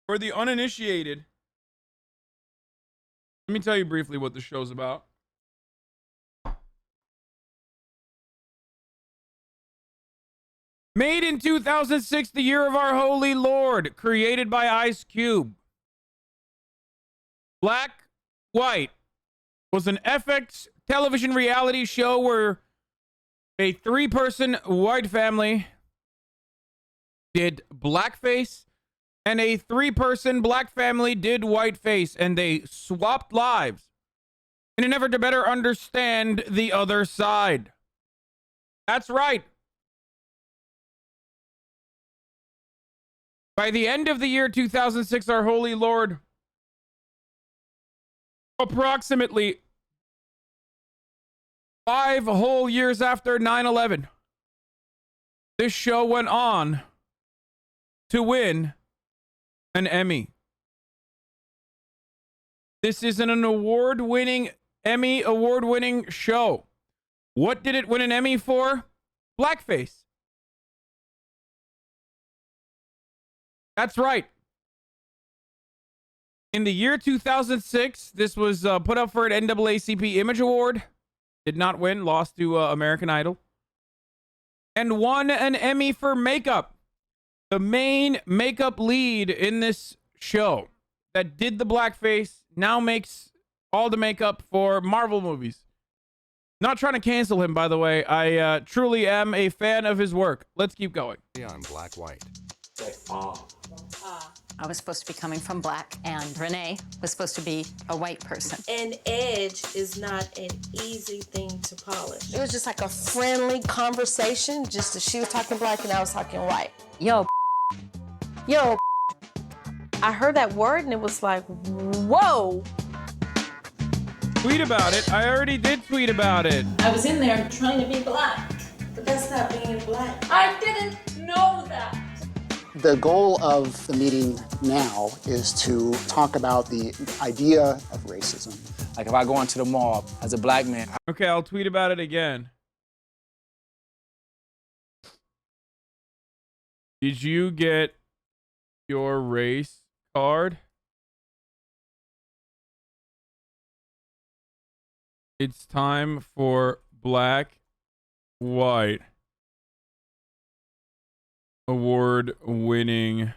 For the uninitiated, let me tell you briefly what the show's about. Made in 2006, the year of our holy Lord, created by Ice Cube. Black White was an FX television reality show where a three-person white family did blackface and a three-person black family did whiteface, and they swapped lives in an effort to better understand the other side. That's right. By the end of the year 2006, our holy Lord, approximately 5 whole years after 9/11, this show went on to win an Emmy. This is an Emmy award-winning show. What did it win an Emmy for? Blackface. That's right. In the year 2006, this was put up for an NAACP Image Award. Did not win, lost to American Idol. And won an Emmy for makeup. The main makeup lead in this show that did the blackface now makes all the makeup for Marvel movies. Not trying to cancel him, by the way. I truly am a fan of his work. Let's keep going. On Black White. I was supposed to be coming from black, and Renee was supposed to be a white person. An edge is not an easy thing to polish. It was just like a friendly conversation, just as she was talking black and I was talking white. Yo. I heard that word and it was like, whoa. Tweet about it. I already did tweet about it. I was in there trying to be black, but that's not being black. I didn't know that. The goal of the meeting now is to talk about the idea of racism. Like if I go into the mall as a black man. Okay, I'll tweet about it again. Did you get your race card? It's time for Black White award-winning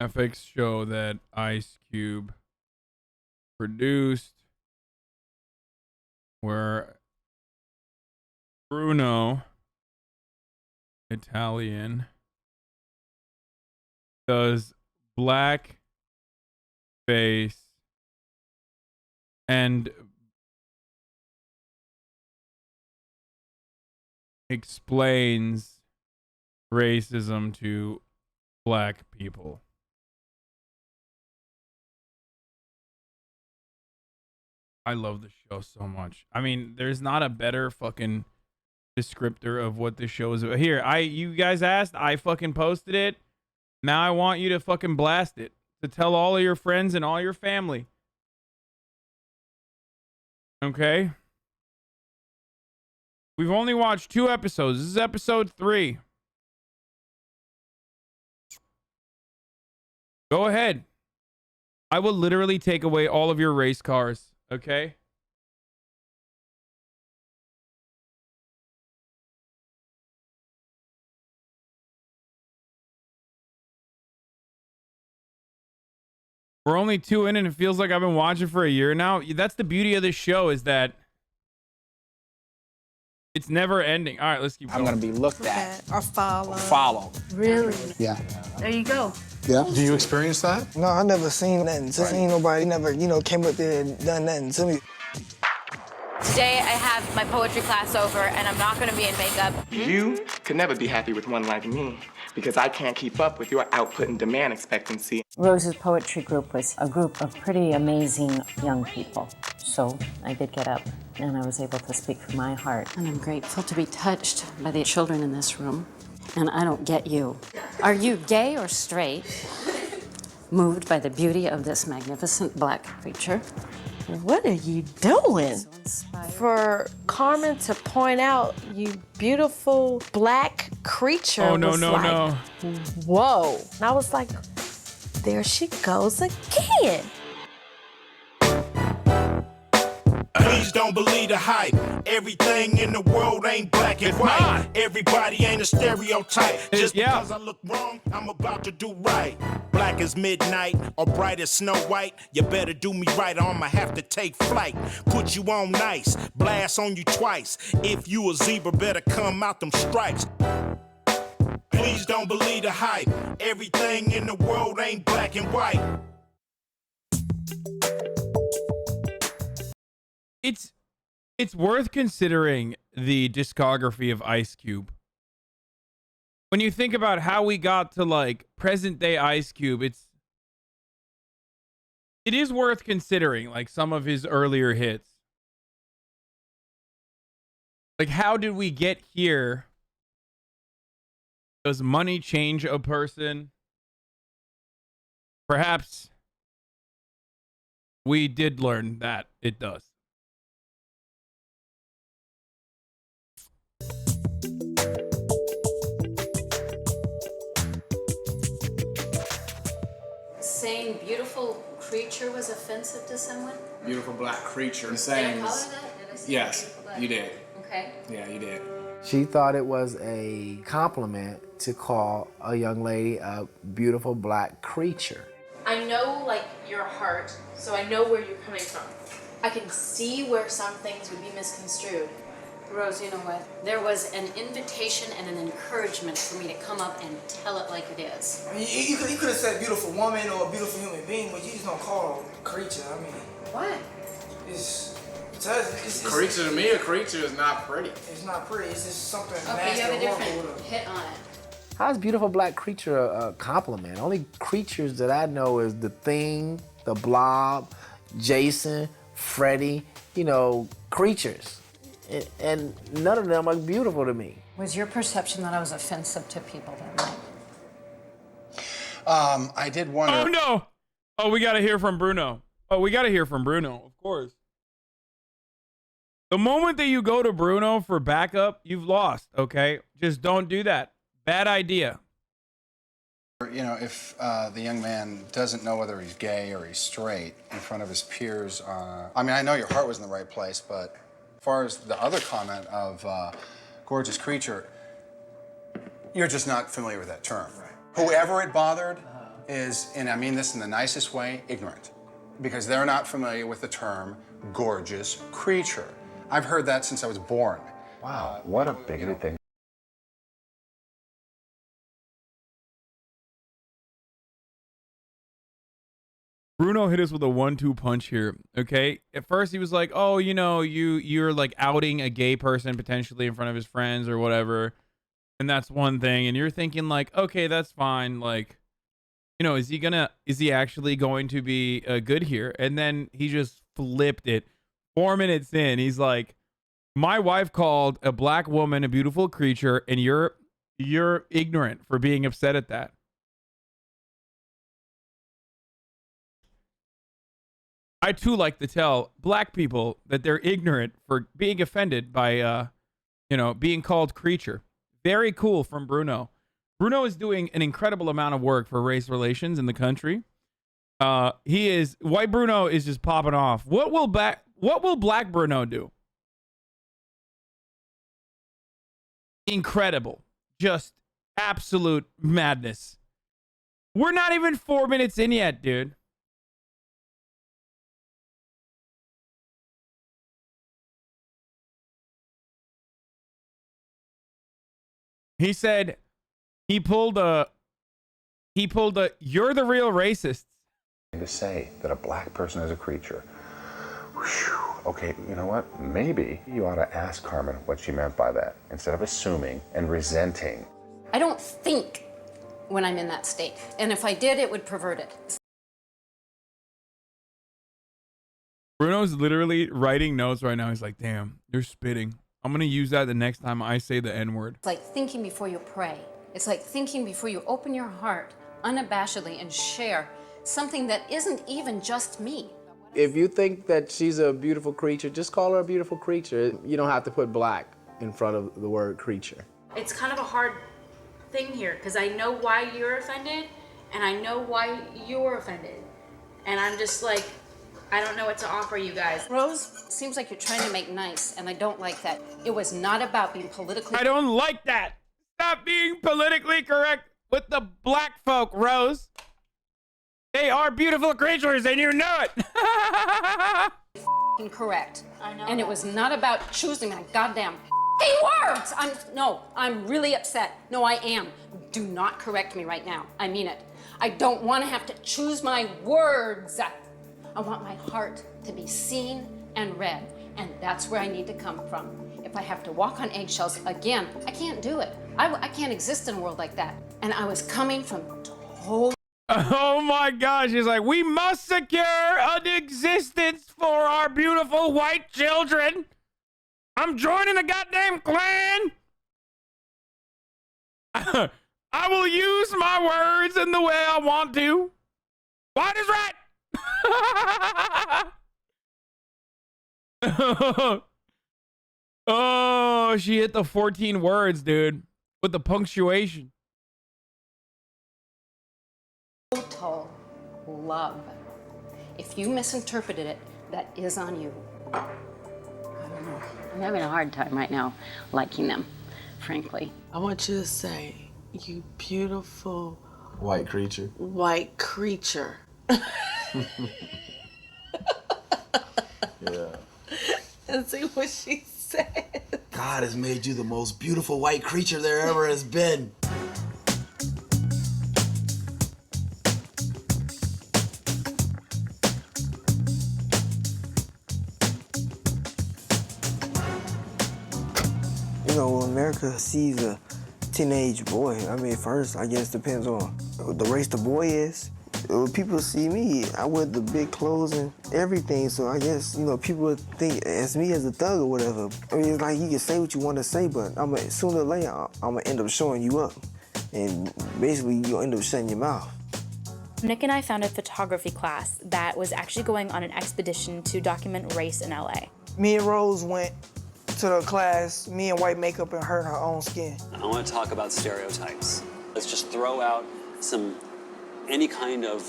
FX show that Ice Cube produced, where Bruno, Italian, does black face and explains racism to black people. I love the show so much. I mean, there's not a better fucking descriptor of what this show is about. Here, you guys asked, I fucking posted it. Now I want you to fucking blast it, to tell all of your friends and all your family. Okay? We've only watched 2 episodes. This is episode 3. Go ahead. I will literally take away all of your race cars. Okay? We're only 2 in and it feels like I've been watching for a year now. That's the beauty of this show, is that it's never ending. All right, let's keep going. I'm going to be looked at. Or follow. Follow. Really? Yeah. There you go. Yeah. Do you experience that? No, I never seen nothing. Seen nobody never, came up there and done nothing to me. Today I have my poetry class over, and I'm not going to be in makeup. You could never be happy with one like me because I can't keep up with your output and demand expectancy. Rose's poetry group was a group of pretty amazing young people. So I did get up and I was able to speak from my heart. And I'm grateful to be touched by the children in this room. And I don't get you. Are you gay or straight? Moved by the beauty of this magnificent black creature? What are you doing? For Carmen to point out, you beautiful black creature. Oh, no, was no, like, no. Whoa. And I was like, there she goes again. Please don't believe the hype. Everything in the world ain't black and white. Everybody ain't a stereotype. Just because I look wrong, I'm about to do right. Black as midnight or bright as Snow White. You better do me right or I'ma have to take flight. Put you on nice, blast on you twice. If you a zebra, better come out them stripes. Please don't believe the hype. Everything in the world ain't black and white. It's worth considering the discography of Ice Cube. When you think about how we got to like present day Ice Cube, it is worth considering like some of his earlier hits. Like, how did we get here? Does money change a person? Perhaps we did learn that it does. Saying beautiful creature was offensive to someone? Beautiful black creature. Did I Saying call her that? Did I say yes, beautiful black? you did. Okay. Yeah, you did. She thought it was a compliment to call a young lady a beautiful black creature. I know, like, your heart, so I know where you're coming from. I can see where some things would be misconstrued. Rose, you know what? There was an invitation and an encouragement for me to come up and tell it like it is. I mean, you could have said beautiful woman or a beautiful human being, but you just don't call her a creature. I mean, What? it's Creature to me, a creature is not pretty. It's not pretty. It's just something Okay, nasty you have a or horrible different with her. hit on it. How's beautiful black creature a compliment? Only creatures that I know is the Thing, the Blob, Jason, Freddy, creatures. And none of them are beautiful to me. Was your perception that I was offensive to people that night? I did wonder. Oh, no. Oh, we got to hear from Bruno. Of course. The moment that you go to Bruno for backup, you've lost, okay? Just don't do that. Bad idea. If the young man doesn't know whether he's gay or he's straight in front of his peers, I mean, I know your heart was in the right place, but as far as the other comment of gorgeous creature, you're just not familiar with that term. Right. Whoever it bothered is, and I mean this in the nicest way, ignorant, because they're not familiar with the term gorgeous creature. I've heard that since I was born. Wow, what a bigoted thing. Bruno hit us with a 1-2 punch here, okay? At first he was like, oh, you're like outing a gay person potentially in front of his friends or whatever. And that's one thing. And you're thinking like, okay, that's fine. Like, is he actually going to be good here? And then he just flipped it. 4 minutes in, he's like, my wife called a black woman a beautiful creature, and you're ignorant for being upset at that. I too like to tell black people that they're ignorant for being offended by, being called creature. Very cool from Bruno. Bruno is doing an incredible amount of work for race relations in the country. White Bruno is just popping off. What will black Bruno do? Incredible. Just absolute madness. We're not even 4 minutes in yet, dude. He said he pulled a you're the real racists. To say that a black person is a creature. Whew. Okay, you know what? Maybe you ought to ask Carmen what she meant by that instead of assuming and resenting. I don't think when I'm in that state. And if I did, it would pervert it. Bruno's literally writing notes right now. He's like, damn, you're spitting. I'm going to use that the next time I say the N-word. It's like thinking before you pray. It's like thinking before you open your heart unabashedly and share something that isn't even just me. If you think that she's a beautiful creature, just call her a beautiful creature. You don't have to put black in front of the word creature. It's kind of a hard thing here because I know why you're offended and I know why you're offended. And I'm just like, I don't know what to offer you guys. Rose, seems like you're trying to make nice and I don't like that. It was not about being politically... I don't like that. Stop being politically correct with the black folk, Rose. They are beautiful creatures and you know it. Correct. I know. And it was not about choosing my goddamn words. I'm really upset. No, I am. Do not correct me right now. I mean it. I don't want to have to choose my words. I want my heart to be seen and read, and that's where I need to come from. If I have to walk on eggshells again, I can't do it. I can't exist in a world like that. And I was coming from total... Oh my gosh, he's like, we must secure an existence for our beautiful white children. I'm joining the goddamn clan. I will use my words in the way I want to. White is right. Oh, she hit the 14 words, dude, with the punctuation. Total love. If you misinterpreted it, that is on you. I don't know. I'm having a hard time right now liking them, frankly. I want you to say, you beautiful White creature. white creature. Yeah. And see what she said. God has made you the most beautiful white creature there ever has been. You know, when America sees a teenage boy, I mean, first, I guess depends on the race the boy is. When people see me, I wear the big clothes and everything, so I guess, you know, people would think as me as a thug or whatever. I mean, it's like you can say what you want to say, but sooner or later, I'm gonna end up showing you up. And basically, you'll end up shutting your mouth. Nick and I found a photography class that was actually going on an expedition to document race in LA. Me and Rose went to the class, me and white makeup and her in her own skin. I want to talk about stereotypes. Let's just throw out any kind of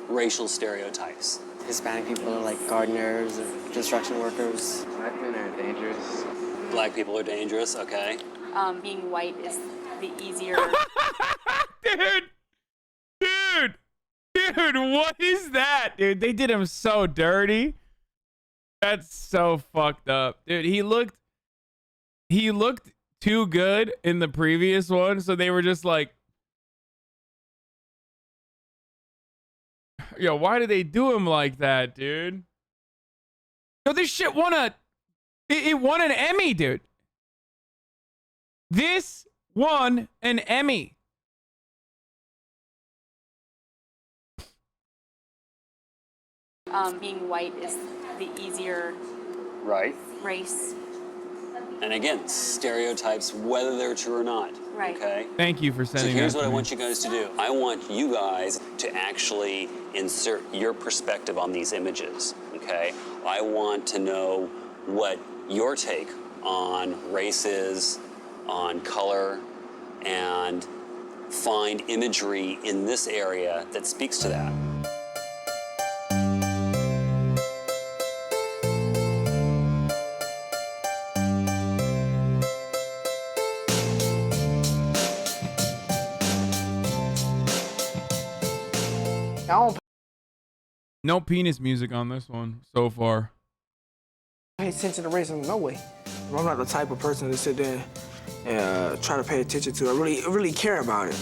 racial stereotypes. Hispanic people are like gardeners or construction workers. Black men are dangerous. Black people are dangerous, okay. Being white is the easier... Dude, what is that? Dude, they did him so dirty. That's so fucked up. Dude, he looked too good in the previous one, so they were just like, yo, why did they do him like that, dude? Yo, this shit won it won an Emmy, dude. This won an Emmy. Being white is the easier Right. race. And again, stereotypes, whether they're true or not. Right. Okay? Thank you for sending So here's that what to I me. want you guys to do. I want you guys to actually insert your perspective on these images, okay? I want to know what your take on race is, on color, and find imagery in this area that speaks to that. No penis music on this one so far. I pay attention to race in no way. I'm not the type of person to sit there and try to pay attention to. I really care about it.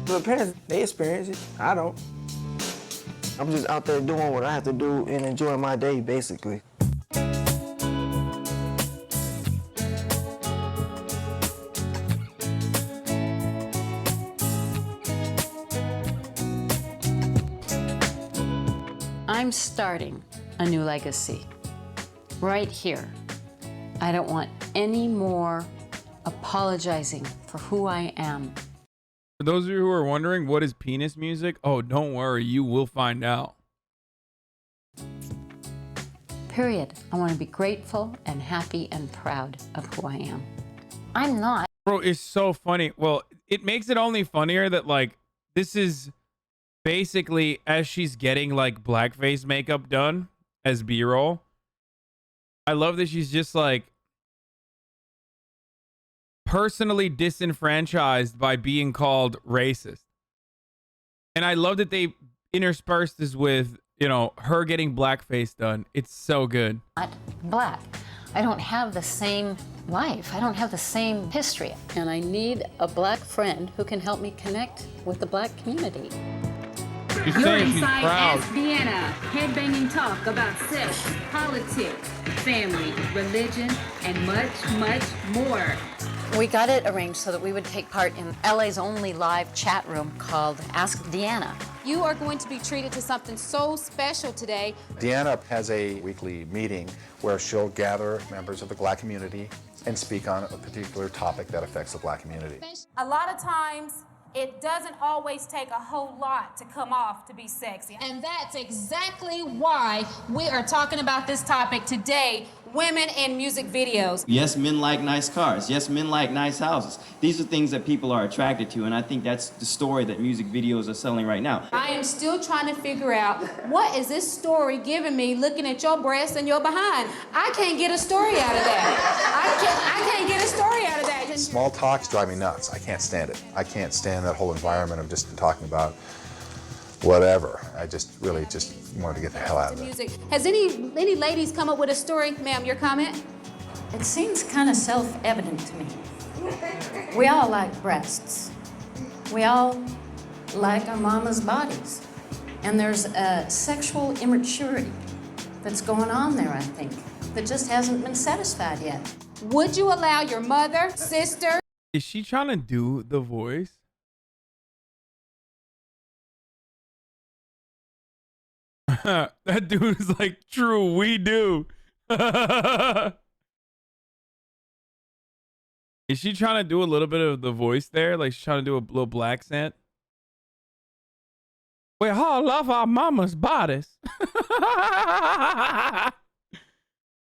The parents, they experience it. I don't. I'm just out there doing what I have to do and enjoying my day, basically. I'm starting a new legacy right here. I don't want any more apologizing for who I am. For those of you who are wondering what is penis music, oh, don't worry, you will find out. Period. I want to be grateful and happy and proud of who I am. I'm not. Bro, it's so funny. Well, it makes it only funnier that like this is basically as she's getting like blackface makeup done as B-roll. I love that she's just like personally disenfranchised by being called racist. And I love that they interspersed this with, you know, her getting blackface done. It's so good. Not black. I don't have the same life. I don't have the same history. And I need a black friend who can help me connect with the black community. She's You're saying she's inside proud. Ask Deanna, headbanging talk about sex, politics, family, religion, and much, much more. We got it arranged so that we would take part in LA's only live chat room called Ask Deanna. You are going to be treated to something so special today. Deanna has a weekly meeting where she'll gather members of the black community and speak on a particular topic that affects the black community. A lot of times, it doesn't always take a whole lot to come off to be sexy. And that's exactly why we are talking about this topic today, women in music videos. Yes, men like nice cars. Yes, men like nice houses. These are things that people are attracted to, and I think that's the story that music videos are selling right now. I am still trying to figure out, what is this story giving me looking at your breasts and your behind? I can't get a story out of that. I can't get a story out of that. Small talks drive me nuts. I can't stand it. I can't stand that whole environment of just talking about whatever. I just really just wanted to get the hell out of it. Music. Has any ladies come up with a story? Ma'am, your comment? It seems kind of self-evident to me. We all like breasts. We all like our mama's bodies. And there's a sexual immaturity that's going on there, I think, that just hasn't been satisfied yet. Would you allow your mother, sister? Is she trying to do the voice? That dude is like, true, we do. Is she trying to do a little bit of the voice there? Like she's trying to do a little black accent? We all love our mama's bodies.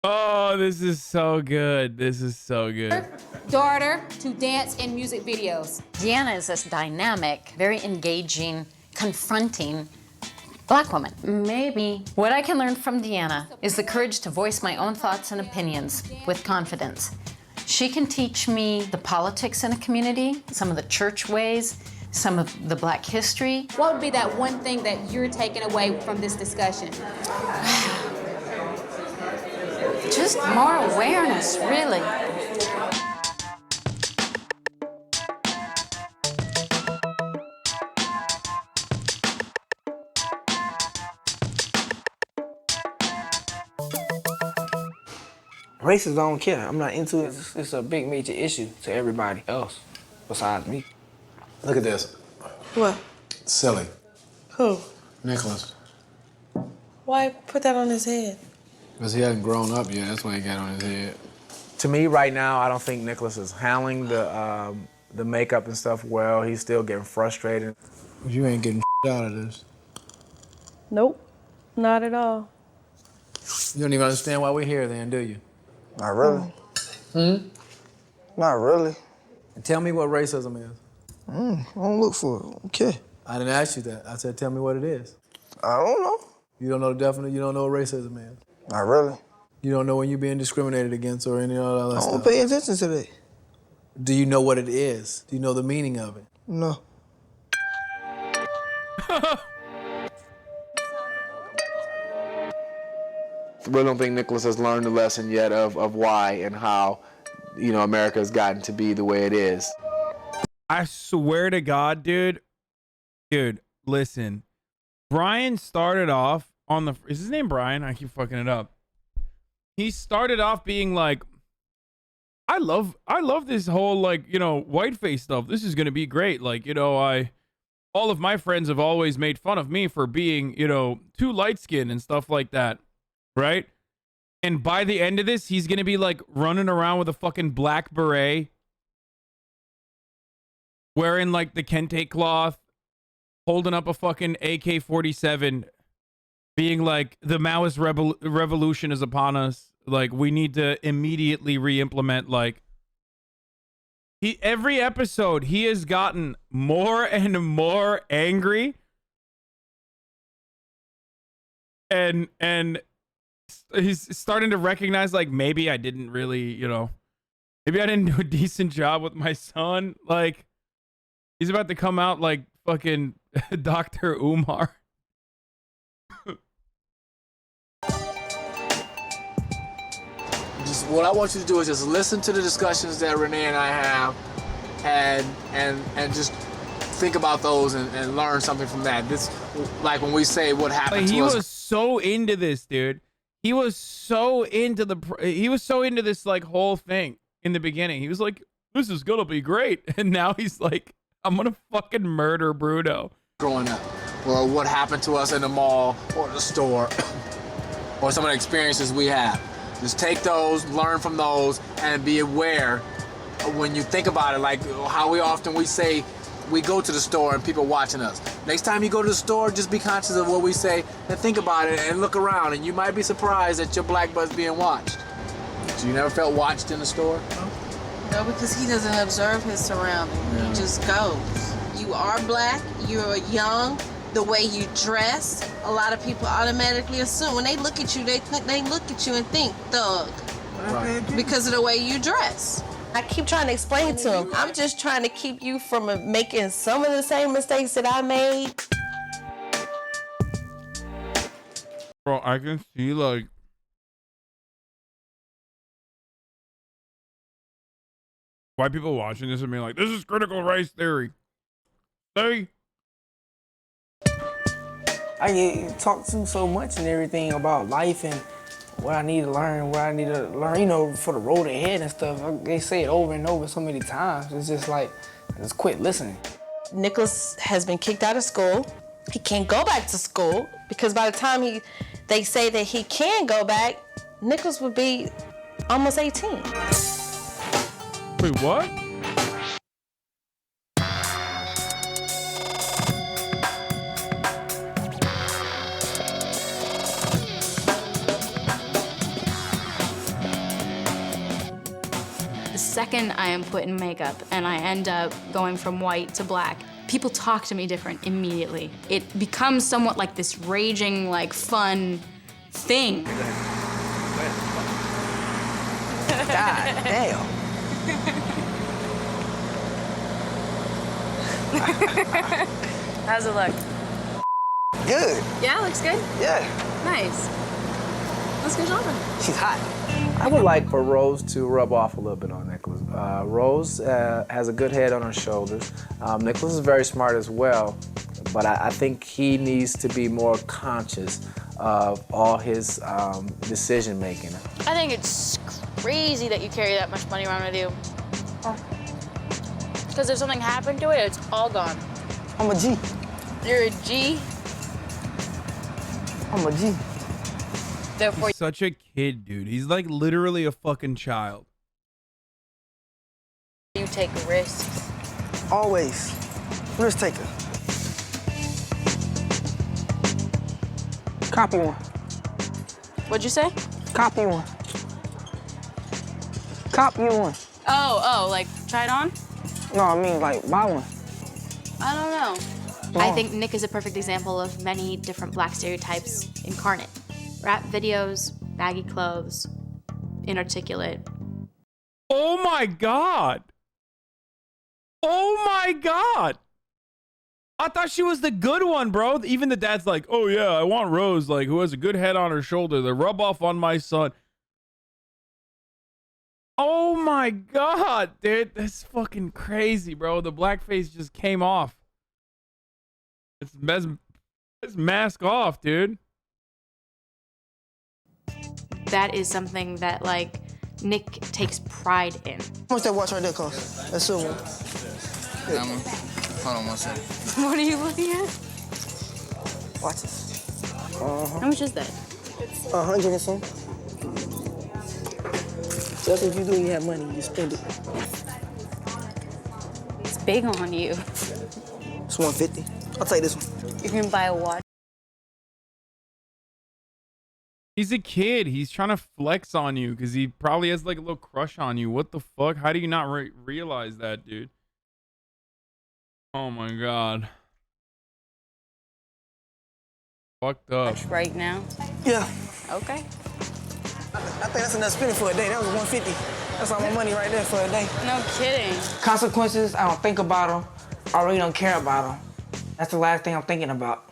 Oh, this is so good. This is so good. Daughter to dance in music videos. Deanna is this dynamic, very engaging, confronting black woman. Maybe what I can learn from Deanna is the courage to voice my own thoughts and opinions with confidence. She can teach me the politics in a community, some of the church ways, some of the black history. What would be that one thing that you're taking away from this discussion? Just more awareness, really. Racists don't care. I'm not into it. It's a big major issue to everybody else besides me. Look at this. What? Silly. Who? Nicholas. Why put that on his head? Because he hasn't grown up yet. That's why he got on his head. To me, right now, I don't think Nicholas is handling the makeup and stuff well. He's still getting frustrated. You ain't getting out of this. Nope, not at all. You don't even understand why we're here then, do you? Not really. Not really. Tell me what racism is. I don't look for it. Okay. I didn't ask you that. I said, tell me what it is. I don't know. You don't know the definition? You don't know what racism is? Not really. You don't know when you're being discriminated against or any of that I stuff? don't pay attention to that. Do you know what it is? Do you know the meaning of it? No. Really don't think Nicholas has learned the lesson yet of why and how, you know, America has gotten to be the way it is. I swear to God, dude. Dude, listen. Brian started off on the... Is his name Brian? I keep fucking it up. He started off being like, I love this whole, like, you know, whiteface stuff. This is going to be great. Like, you know, all of my friends have always made fun of me for being, you know, too light-skinned and stuff like that. Right? And by the end of this, he's going to be like running around with a fucking black beret, wearing like the kente cloth, holding up a fucking AK-47 being like, the Maoist revolution is upon us. Like, we need to immediately re-implement, like, every episode, he has gotten more and more angry. And he's starting to recognize, like, maybe I didn't really, you know, maybe I didn't do a decent job with my son. Like, he's about to come out like fucking Dr. Umar. Just what I want you to do is just listen to the discussions that Renee and I have, and just think about those and learn something from that. This, like when we say what happened Like, to he us. was so into this, dude. He was so into this like whole thing in the beginning. He was like, this is gonna be great. And now he's like, I'm gonna fucking murder Bruno. Growing up, or what happened to us in the mall or the store, or some of the experiences we have. Just take those, learn from those, and be aware when you think about it, like how we say we go to the store and people watching us. Next time you go to the store, just be conscious of what we say and think about it and look around, and you might be surprised that your black butt's being watched. So you never felt watched in the store? No, because he doesn't observe his surroundings. Yeah. He just goes. You are black, you're young, the way you dress, a lot of people automatically assume when they look at you, they look at you and think thug. Right. Because of the way you dress. I keep trying to explain it to him. I'm just trying to keep you from making some of the same mistakes that I made. Bro, I can see, like, white people watching this and being like, this is critical race theory. See? I get talked to so much and everything about life and what I need to learn, you know, for the road ahead and stuff. They say it over and over so many times. It's just like, I just quit listening. Nicholas has been kicked out of school. He can't go back to school because by the time they say that he can go back, Nicholas would be almost 18. Wait, what? The second I am put in makeup and I end up going from white to black, people talk to me different immediately. It becomes somewhat like this raging, like, fun thing. God damn. How's it look? Good. Yeah, looks good? Yeah. Nice. Let's go shopping. She's hot. I would like for Rose to rub off a little bit on Nicholas. Rose has a good head on her shoulders. Nicholas is very smart as well, but I think he needs to be more conscious of all his decision making. I think it's crazy that you carry that much money around with you. Because if something happened to it, it's all gone. I'm a G. You're a G. I'm a G. Therefore, He's such a kid, dude. He's like literally a fucking child. you take risks. Always. Risk taker. Copy one. What'd you say? Copy one. Copy one. Oh, like try it on? No, I mean like buy one. I don't know. I think Nick is a perfect example of many different black stereotypes incarnate. Rap videos, baggy clothes, inarticulate. Oh my God. Oh my God. I thought she was the good one, bro. Even the dad's like, oh yeah, I want Rose, like, who has a good head on her shoulder, the rub off on my son. Oh my God, dude. That's fucking crazy, bro. The blackface just came off. It's mask off, dude. That is something that, like, Nick takes pride in. How much that watch right there cost? That's silver. Hold on one second. What are you looking at? Watches. How much is that? 100 and some. That's what you do when you have money, you spend it. It's big on you. It's 150. I'll take this one. You can buy a watch. He's a kid. He's trying to flex on you because he probably has like a little crush on you. What the fuck? How do you not realize that, dude? Oh my god. Fucked up. Right now? Yeah. Okay. I think that's enough spending for a day. That was $150. That's all my money right there for a day. No kidding. Consequences, I don't think about them. I really don't care about them. That's the last thing I'm thinking about.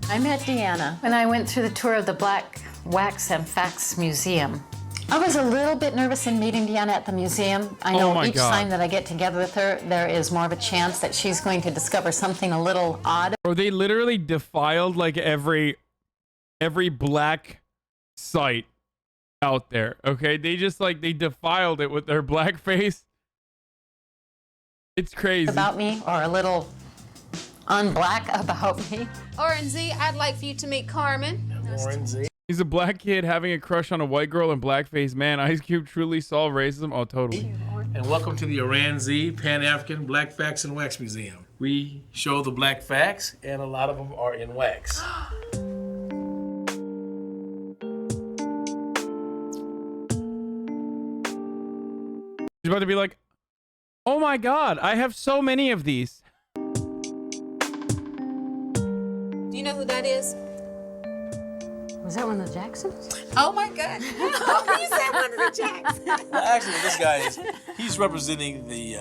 I met Deanna when I went through the tour of the Black Wax and Fax Museum. I was a little bit nervous in meeting Deanna at the museum. I know each time that I get together with her, there is more of a chance that she's going to discover something a little odd. Bro, they literally defiled like every black site out there. Okay, they just like they defiled it with their blackface. It's crazy. About me, or a little unblack about me. RNZ, I'd like for you to meet Carmen. RNZ. He's a black kid having a crush on a white girl in blackface. Man, Ice Cube truly solved racism. Oh, totally. And welcome to the RNZ Pan-African Black Fax and Wax Museum. We show the black facts, and a lot of them are in wax. He's about to be like, oh my god, I have so many of these. Do you know who that is? Was that one of the Jacksons? Oh my God. Oh, you said one of the Jacksons. Well, actually, this guy he's representing the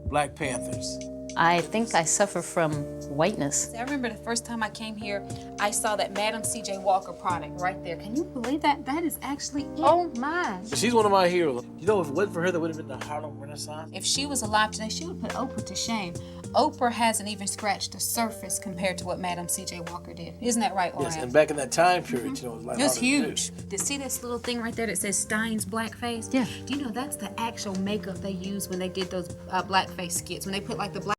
Black Panthers. I think I suffer from whiteness. I remember the first time I came here, I saw that Madam C.J. Walker product right there. Can you believe that? That is actually it. Oh my. She's one of my heroes. You know, if it wasn't for her, there would have been the Harlem Renaissance. If she was alive today, she would put Oprah to shame. Oprah hasn't even scratched the surface compared to what Madam C.J. Walker did. Isn't that right, Oran? Yes, and back in that time period, you know, it was like it was huge. See this little thing right there that says Stein's blackface? Yeah. Do you know that's the actual makeup they used when they did those blackface skits? When they put like the black.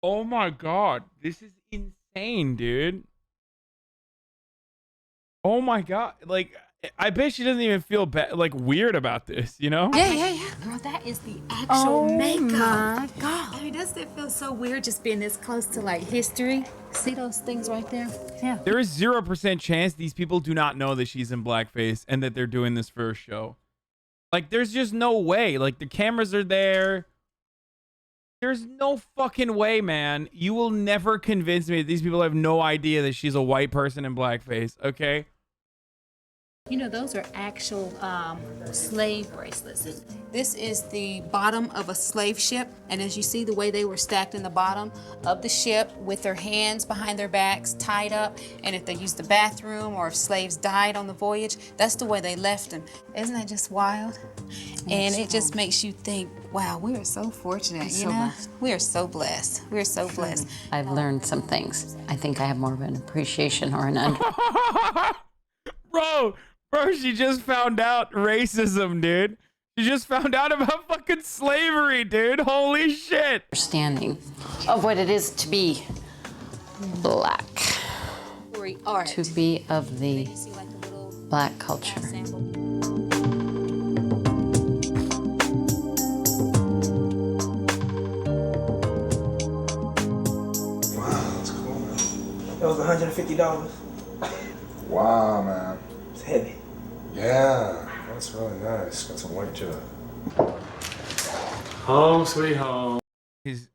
Oh my god, this is insane, dude. Oh my god, like I bet she doesn't even feel like weird about this, you know? Yeah. Girl, that is the actual makeup. Oh my god. I mean, doesn't it feel so weird just being this close to like history? See those things right there? Yeah. There is 0% chance these people do not know that she's in blackface and that they're doing this for a show. Like, there's just no way. Like, the cameras are there. There's no fucking way, man. You will never convince me that these people have no idea that she's a white person in blackface, okay? You know, those are actual slave bracelets. This is the bottom of a slave ship, and as you see the way they were stacked in the bottom of the ship with their hands behind their backs, tied up, and if they used the bathroom or if slaves died on the voyage, that's the way they left them. Isn't that just wild? And it just makes you think, wow, we are so fortunate, you know? We are so blessed. We are so blessed. I've learned some things. I think I have more of an appreciation or an Bro, she just found out racism, dude. She just found out about fucking slavery, dude. Holy shit. understanding of what it is to be black. Art. To be of the black culture. Wow, that's cool, man. That was $150. Wow, man. It's heavy. Yeah, that's really nice. Got some weight to it. Home sweet home. He's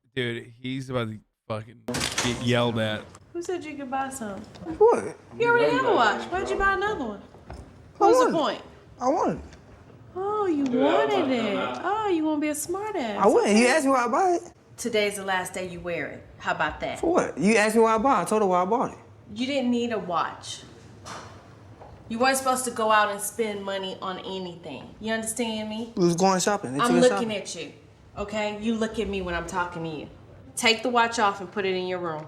about to fucking get yelled at. Who said you could buy some? What? You already have a watch. Why'd you buy another one? What's the point? I wanted it. Oh, you wanted it. Oh, you want to be a smart ass. I wouldn't. You asked me why I buy it. Today's the last day you wear it. How about that? For what? You asked me why I bought it. I told her why I bought it. You didn't need a watch. You weren't supposed to go out and spend money on anything. You understand me? We was going shopping. I'm looking at you, okay? You look at me when I'm talking to you. Take the watch off and put it in your room.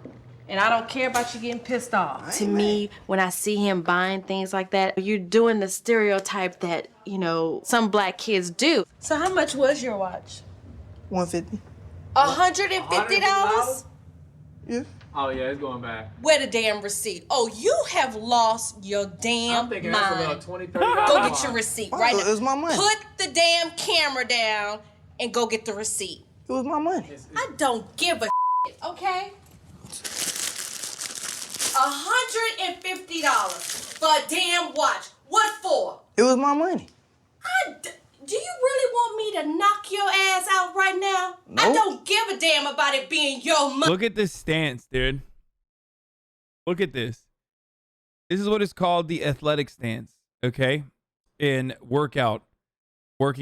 And I don't care about you getting pissed off. To me, when I see him buying things like that, you're doing the stereotype that, you know, some black kids do. So how much was your watch? $150. $150? Yeah. Oh yeah, it's going back. Where the damn receipt? Oh, you have lost your damn I'm thinking mind. that's a little $20, $30. Go get your receipt right now. It was my money. Put the damn camera down and go get the receipt. It was my money. I don't give a shit, okay? $150 for a damn watch. What for? It was my money. Do you really want me to knock your ass out right now? Nope. I don't give a damn about it being your money. Look at this stance, dude. Look at this. This is what is called the athletic stance, okay? In working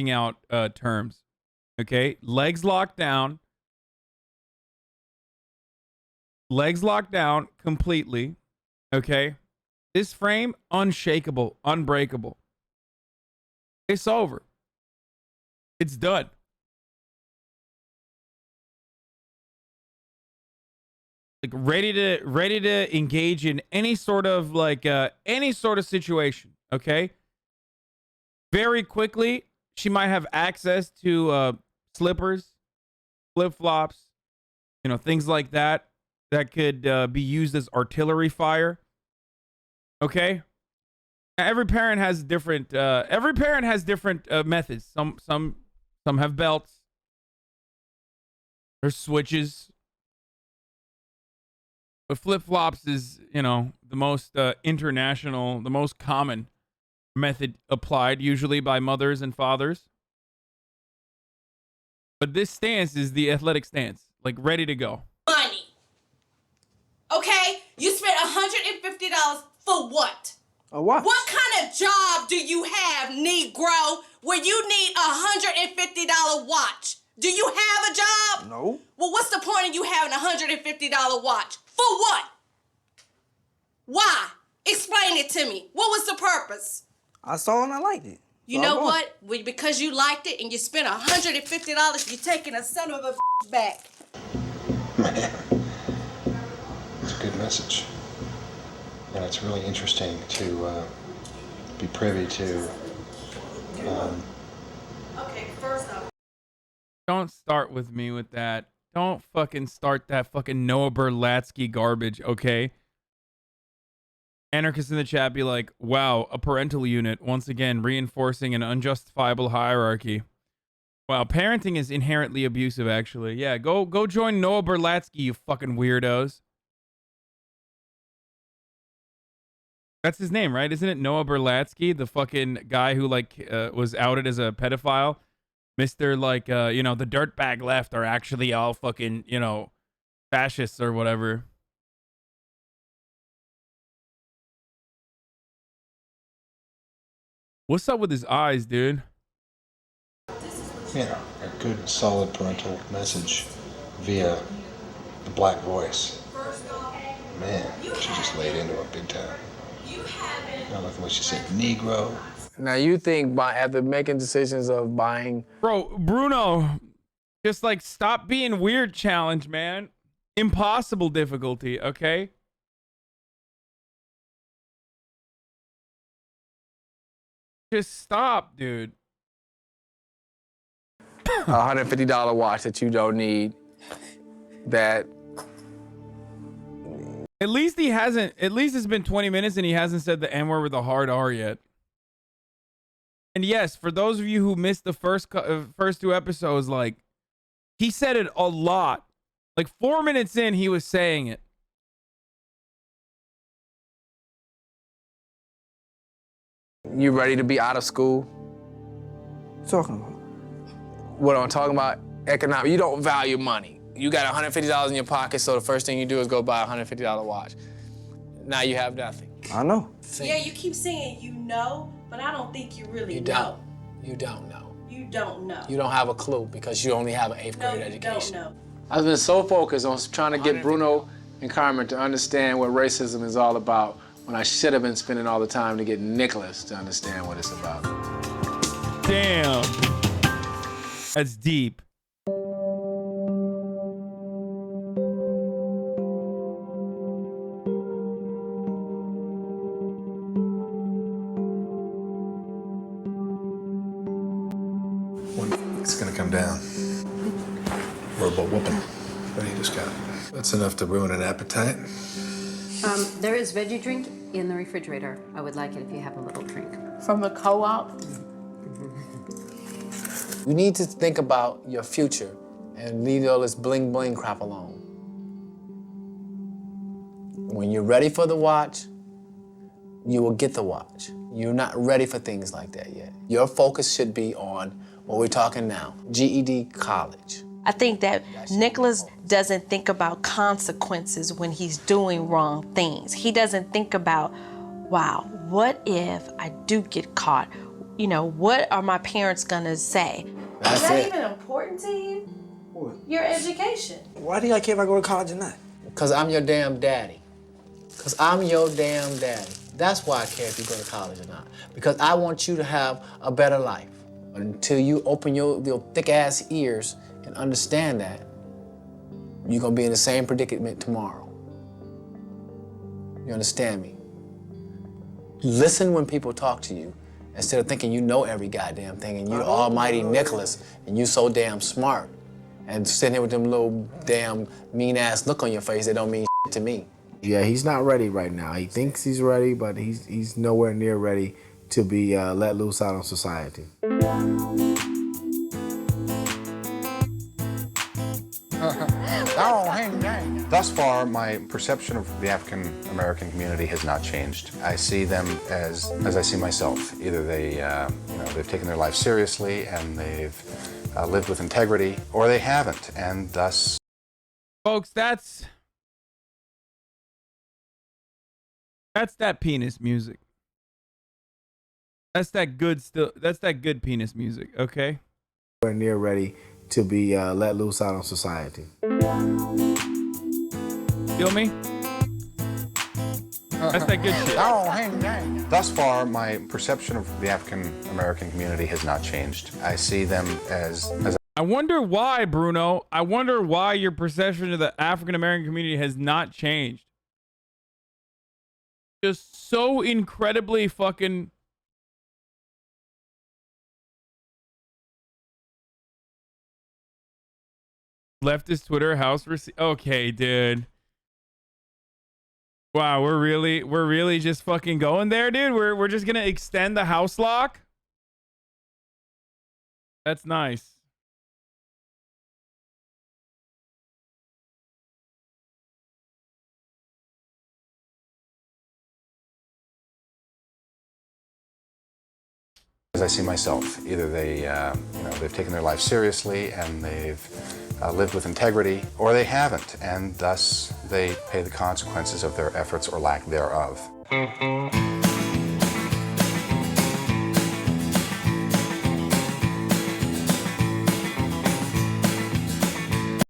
out terms, okay? Legs locked down completely, okay? This frame, unshakable, unbreakable. It's over. It's done. Like ready to engage in any sort of situation, okay? Very quickly, she might have access to slippers, flip-flops, things like that could be used as artillery fire. Okay? Now, every parent has different methods. Some have belts. There's switches. But flip-flops is, the most international, the most common method applied, usually by mothers and fathers. But this stance is the athletic stance, like ready to go. Money. Okay? You spent $150 for what? A watch. What kind of job do you have, Negro, where you need $150 watch? Do you have a job? No. Well, what's the point of you having a $150 watch? For what? Why? Explain it to me. What was the purpose? I saw it and I liked it. You know what? Because you liked it and you spent $150, you're taking a son of a back. Man, it's a good message. And it's really interesting to be privy to. Okay, first off. Don't start with me with that. Don't fucking start that fucking Noah Berlatsky garbage, okay? Anarchists in the chat be like, wow, a parental unit, once again reinforcing an unjustifiable hierarchy. Wow, parenting is inherently abusive, actually. Yeah, go join Noah Berlatsky, you fucking weirdos. That's his name, right? Isn't it Noah Berlatsky, the fucking guy who was outed as a pedophile? Mr. The dirtbag left are actually all fucking, fascists or whatever. What's up with his eyes, dude? Yeah, a good, solid parental message via the black voice. Man, she just laid into it big time. Now look at what she said, Negro. Now you think after making decisions of buying... Bro, Bruno, just stop being weird challenge, man. Impossible difficulty, okay? Just stop, dude. $150 watch that you don't need, that... At least it's been 20 minutes and he hasn't said the N-word with a hard R yet. And yes, for those of you who missed the first two episodes, he said it a lot. 4 minutes in, he was saying it. You ready to be out of school? Talking about? What I'm talking about, economic. You don't value money. You got $150 in your pocket, so the first thing you do is go buy a $150 watch. Now you have nothing. I know. Yeah, you keep saying you know, but I don't think you really know. You don't know. You don't know. You don't have a clue because you only have an 8th grade education. No, you don't know. I've been so focused on trying to get Bruno and Carmen to understand what racism is all about when I should have been spending all the time to get Nicholas to understand what it's about. Damn. That's deep. It's gonna come down. Verbal whooping. What do you just got? That's enough to ruin an appetite. There is veggie drink in the refrigerator. I would like it if you have a little drink. From the co-op? You need to think about your future and leave all this bling bling crap alone. When you're ready for the watch, you will get the watch. You're not ready for things like that yet. Your focus should be on what we're talking now, GED, college. I think that Nicholas doesn't think about consequences when he's doing wrong things. He doesn't think about, wow, what if I do get caught? You know, what are my parents gonna say? That's Is that it. even important to you? What? Your education. Why do y'all care if I go to college or not? Because I'm your damn daddy. Because I'm your damn daddy. That's why I care if you go to college or not. Because I want you to have a better life. Until you open your thick-ass ears and understand that, you're gonna be in the same predicament tomorrow. You understand me? Listen when people talk to you, instead of thinking you know every goddamn thing and you're almighty Nicholas and you so damn smart and sitting here with them little damn mean-ass look on your face that don't mean shit to me. Yeah, he's not ready right now. He thinks he's ready, but he's nowhere near ready to be let loose out on society. Thus far, my perception of the African American community has not changed. I see them as I see myself. Either they've taken their life seriously and they've lived with integrity, or they haven't, and thus. Folks, that's that penis music. That's that good penis music, okay? Nowhere near ready to be let loose out on society. Feel me? That's that good shit. Thus far, my perception of the African American community has not changed. I see them as I wonder why, Bruno. I wonder why your perception of the African American community has not changed. Just so incredibly fucking. Leftist Twitter house okay, dude. Wow, we're really just fucking going there, dude. We're just gonna extend the house lock. That's nice. as I see myself. Either they've taken their life seriously and they've lived with integrity, or they haven't, and thus they pay the consequences of their efforts or lack thereof.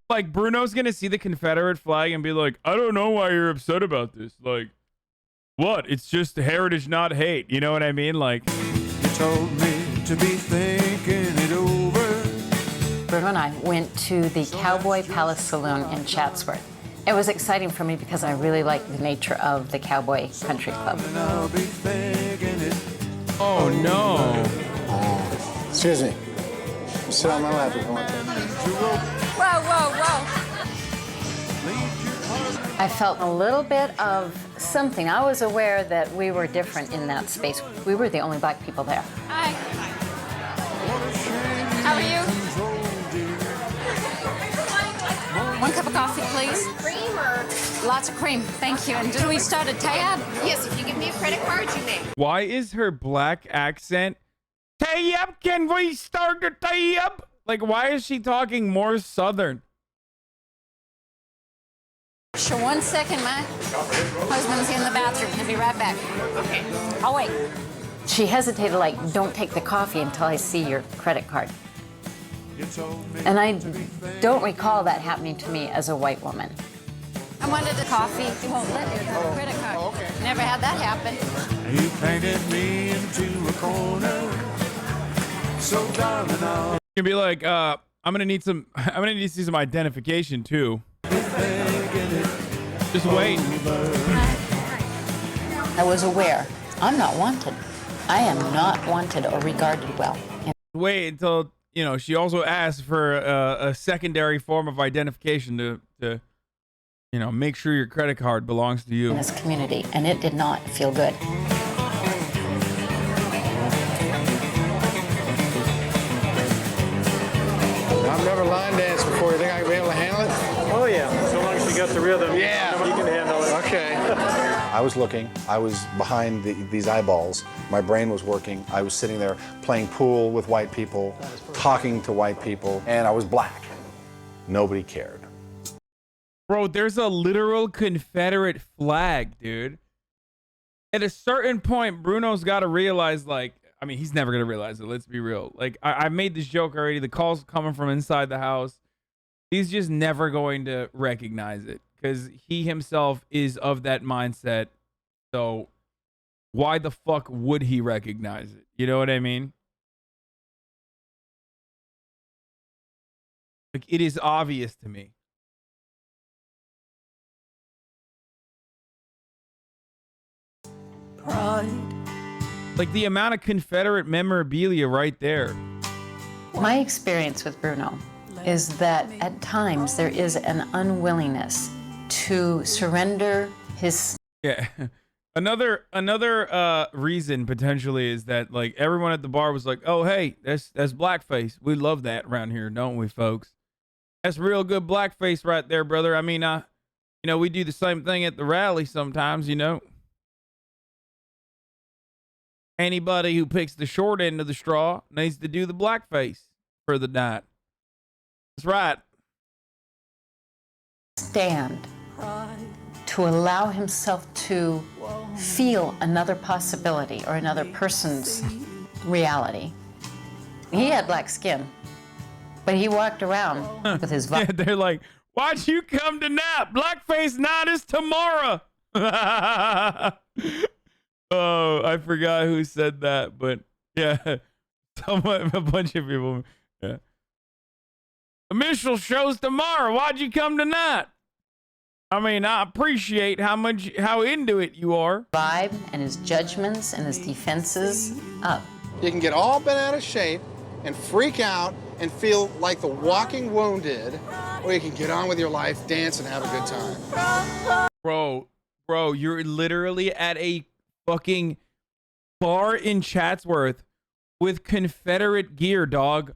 Like, Bruno's gonna see the Confederate flag and be like, I don't know why you're upset about this. Like, what? It's just heritage, not hate. You know what I mean? Like, you told me to be thinking it over. Bruno and I went to the Cowboy Palace Saloon in Chatsworth. It was exciting for me because I really like the nature of the Cowboy Country Club. Oh, no. Excuse me. Sit on my lap if you want to. Whoa, whoa, whoa. I felt a little bit of something. I was aware that we were different in that space. We were the only black people there. Hi. How are you? One cup of coffee, please. Creamer. Lots of cream, thank you. And do we start a tab? Yes, if you give me a credit card, you may. Why is her black accent? Tab, can we start a tab? Like, why is she talking more Southern? Sure, 1 second, my husband's in the bathroom. He'll be right back. Okay. I'll wait. She hesitated, like, don't take the coffee until I see your credit card. And I don't recall that happening to me as a white woman. I wanted the coffee. He won't let me have a credit card. Oh, okay. Never had that happen. You painted me into a corner. So darling, I'll You can be like, I'm gonna need to see some identification too. Just wait. I was aware. I'm not wanted. I am not wanted or regarded well. Wait until you know, she also asked for a secondary form of identification to, you know, make sure your credit card belongs to you. In this community, and it did not feel good. I've never line danced before. You think I can be able to handle it? Oh yeah, so long as you got the rhythm. Yeah. You can handle it. Okay. I was looking. I was behind these eyeballs. My brain was working. I was sitting there playing pool with white people, talking to white people, and I was black. Nobody cared. Bro, there's a literal Confederate flag, dude. At a certain point, Bruno's got to realize, like, I mean, he's never going to realize it. Let's be real. Like, I made this joke already. The call's coming from inside the house. He's just never going to recognize it because he himself is of that mindset. So why the fuck would he recognize it? You know what I mean? Like, it is obvious to me. Pride. Like the amount of Confederate memorabilia right there. My experience with Bruno is that at times there is an unwillingness to surrender his. Yeah. Another reason potentially is that like everyone at the bar was like, "Oh, hey, that's blackface. We love that around here, don't we, folks? That's real good blackface right there, brother. I mean, you know, we do the same thing at the rally sometimes, you know. Anybody who picks the short end of the straw needs to do the blackface for the night. That's right. Stand to allow himself to feel another possibility or another person's reality. He had black skin, but he walked around with his Yeah, they're like, why'd you come tonight? Blackface night is tomorrow. Oh, I forgot who said that, but yeah, a bunch of people. Yeah. The minstrel show's tomorrow. Why'd you come tonight? I mean, I appreciate how into it you are. Vibe and his judgments and his defenses up. You can get all bent out of shape and freak out and feel like the walking wounded, or you can get on with your life, dance, and have a good time. Bro, you're literally at a fucking bar in Chatsworth with Confederate gear, dog.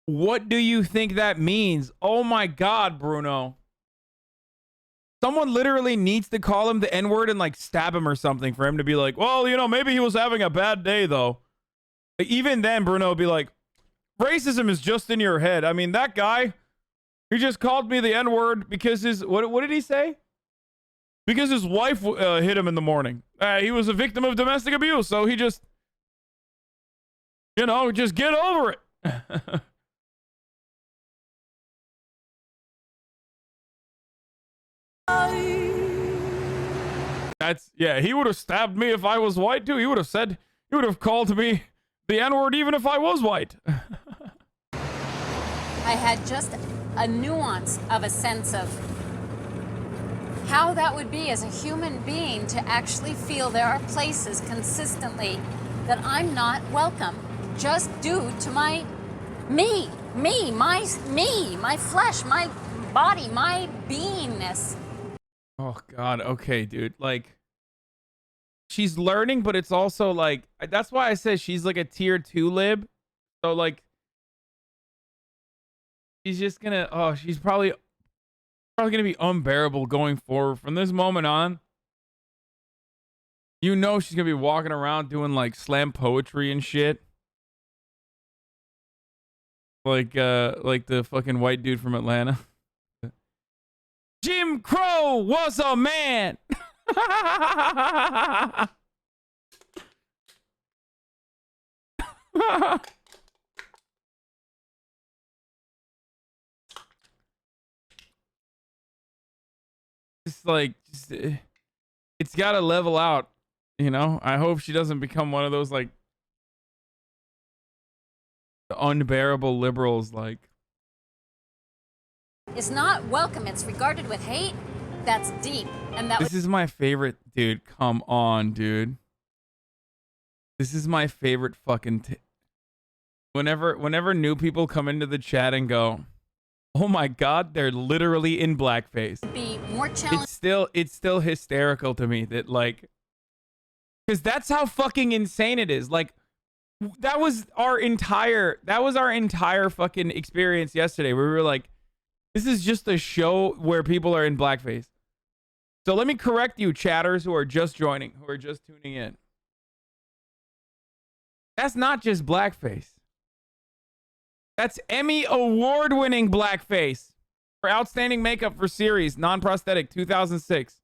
What do you think that means? Oh my God, Bruno. Someone literally needs to call him the N-word and like stab him or something for him to be like, well, you know, maybe he was having a bad day though. Like, even then, Bruno would be like, racism is just in your head. I mean, that guy, he just called me the N-word because what did he say? Because his wife hit him in the morning. He was a victim of domestic abuse, so he just, you know, just get over it. Yeah, he would have stabbed me if I was white too. He would have called me the N-word even if I was white. I had just a nuance of a sense of how that would be as a human being to actually feel there are places consistently that I'm not welcome just due to my flesh, my body, my beingness. Oh God, okay, dude. Like, she's learning, but it's also like, that's why I said she's like a tier 2 lib. So like, she's just gonna, she's probably gonna be unbearable going forward from this moment on. You know she's gonna be walking around doing like slam poetry and shit. Like the fucking white dude from Atlanta. Jim Crow was a man. It's got to level out, you know. I hope she doesn't become one of those like unbearable liberals. Like, It's not welcome. It's regarded with hate. That's deep, and that. This is my favorite, dude. Come on, dude. This is my favorite fucking. Whenever new people come into the chat and go, "Oh my God, they're literally in blackface." Be more challenging. It's still hysterical to me that like, because that's how fucking insane it is. Like, that was our entire fucking experience yesterday, where we were like, this is just a show where people are in blackface. So let me correct you, chatters who are just joining, who are just tuning in. That's not just blackface. That's Emmy award-winning blackface for outstanding makeup for series, non-prosthetic, 2006.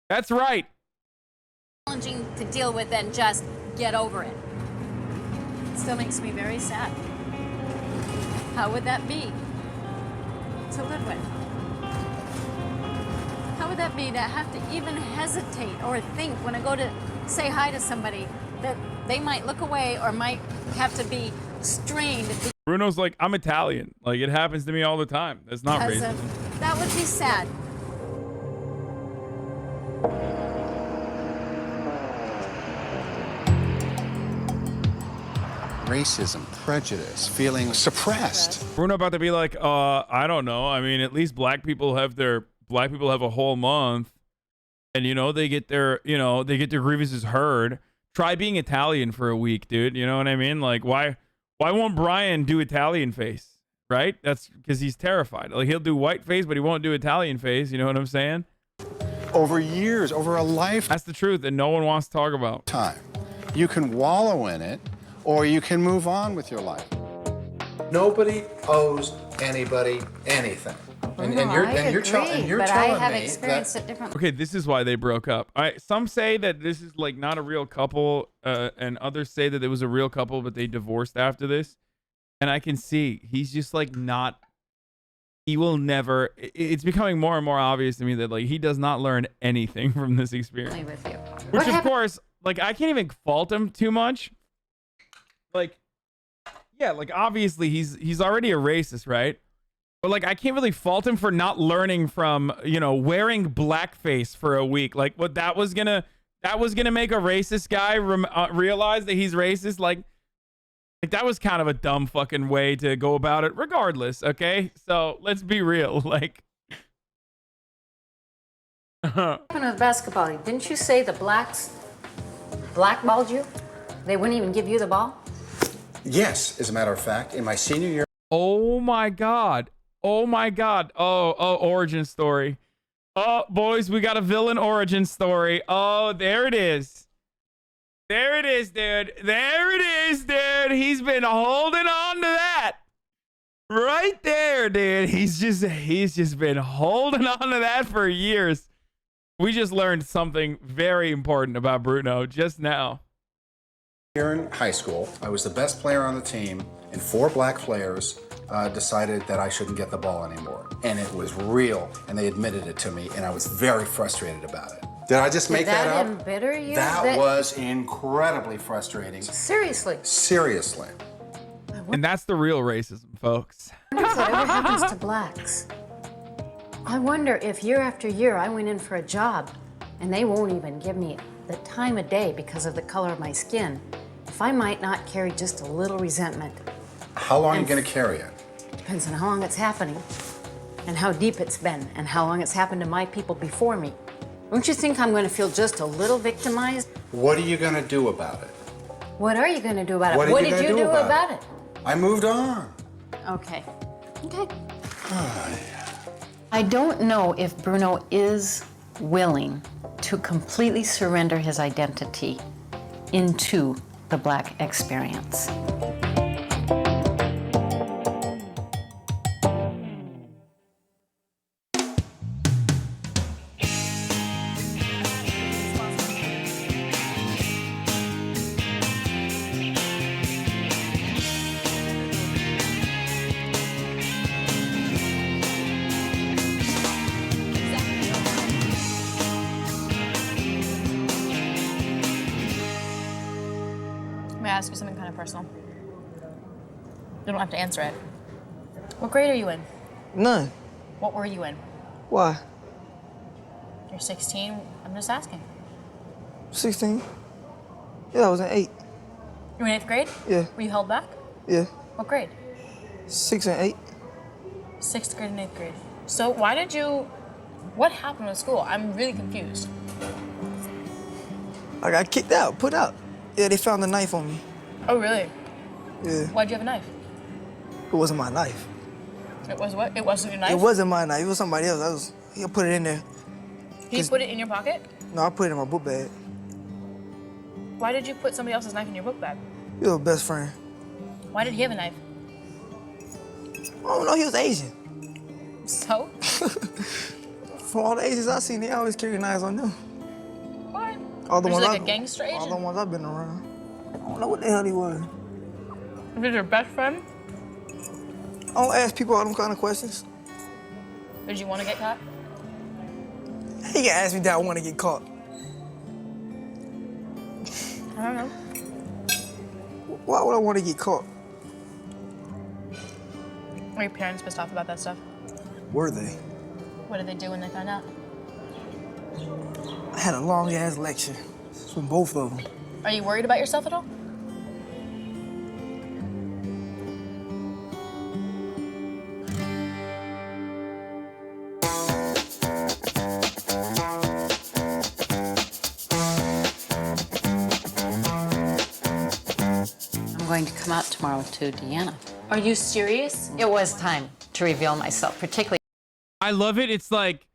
That's right. Challenging to deal with than just get over it. It still makes me very sad. How would that be to live with? How would that be to have to even hesitate or think when I go to say hi to somebody that they might look away or might have to be strained? Bruno's like, I'm Italian. Like, it happens to me all the time. That's not Because racist. that would be sad. Racism, prejudice, feeling suppressed. Bruno about to be like, I don't know. I mean, at least black people have a whole month, and they get their grievances heard. Try being Italian for a week, dude. You know what I mean? Like, why won't Brian do Italian face? Right? That's because he's terrified. Like, he'll do white face, but he won't do Italian face. You know what I'm saying? Over years, over a life. That's the truth that no one wants to talk about. Time. You can wallow in it, or you can move on with your life. Nobody owes anybody anything. And you're telling me that. Okay, this is why they broke up. Some say that this is like not a real couple, and others say that it was a real couple, but they divorced after this. And I can see he's just like not. He will never. It's becoming more and more obvious to me that like he does not learn anything from this experience. With you. Which of course, like I can't even fault him too much. Like, yeah, like obviously he's already a racist, right? But like I can't really fault him for not learning from, wearing blackface for a week. Like what that was gonna make a racist guy realize that he's racist. Like that was kind of a dumb fucking way to go about it regardless, okay? So let's be real. Like What happened with basketball? Didn't you say the blacks blackballed you? They wouldn't even give you the ball? Yes, as a matter of fact, in my senior year. Oh my God. Oh my God. Oh, origin story. Oh, boys, we got a villain origin story. Oh, there it is. There it is, dude. There it is, dude. He's been holding on to that. Right there, dude. He's just been holding on to that for years. We just learned something very important about Bruno just now. Here in high school, I was the best player on the team, and 4 black players decided that I shouldn't get the ball anymore. And it was real, and they admitted it to me, and I was very frustrated about it. Did I just make that up? Did that embitter you? That was incredibly frustrating. Seriously? Seriously. And that's the real racism, folks. I wonder if that ever happens to blacks. I wonder if year after year I went in for a job and they won't even give me the time of day because of the color of my skin, if I might not carry just a little resentment. How long are you going to carry it? Depends on how long it's happening and how deep it's been and how long it's happened to my people before me. Don't you think I'm going to feel just a little victimized? What are you going to do about it? What are you going to do about it? What did you do about it? I moved on. Okay. I don't know if Bruno is willing to completely surrender his identity into the black experience. May I ask you something kind of personal? You don't have to answer it. What grade are you in? None. What were you in? Why? You're 16. I'm just asking. 16? Yeah, I was in 8. You were in 8th grade? Yeah. Were you held back? Yeah. What grade? 6 and 8. 6th grade and 8th grade. So why did you, what happened with school? I'm really confused. I got kicked out, put out. Yeah, they found a knife on me. Oh, really? Yeah. Why'd you have a knife? It wasn't my knife. It was what? It wasn't your knife? It wasn't my knife. It was somebody else. He put it in there. He put it in your pocket? No, I put it in my book bag. Why did you put somebody else's knife in your book bag? He was a best friend. Why did he have a knife? I don't know, he was Asian. So? From all the Asians I've seen, they always carry knives on them. What? All the Was ones he like a gangster Asian? All the ones I've been around. I don't know what the hell he was. Was he your best friend? I don't ask people all them kind of questions. Did you want to get caught? He can ask me that I want to get caught. I don't know. Why would I want to get caught? Were your parents pissed off about that stuff? Were they? What did they do when they found out? I had a long ass lecture from both of them. Are you worried about yourself at all? I'm going to come out tomorrow to Deanna. Are you serious? It was time to reveal myself, particularly. I love it. It's like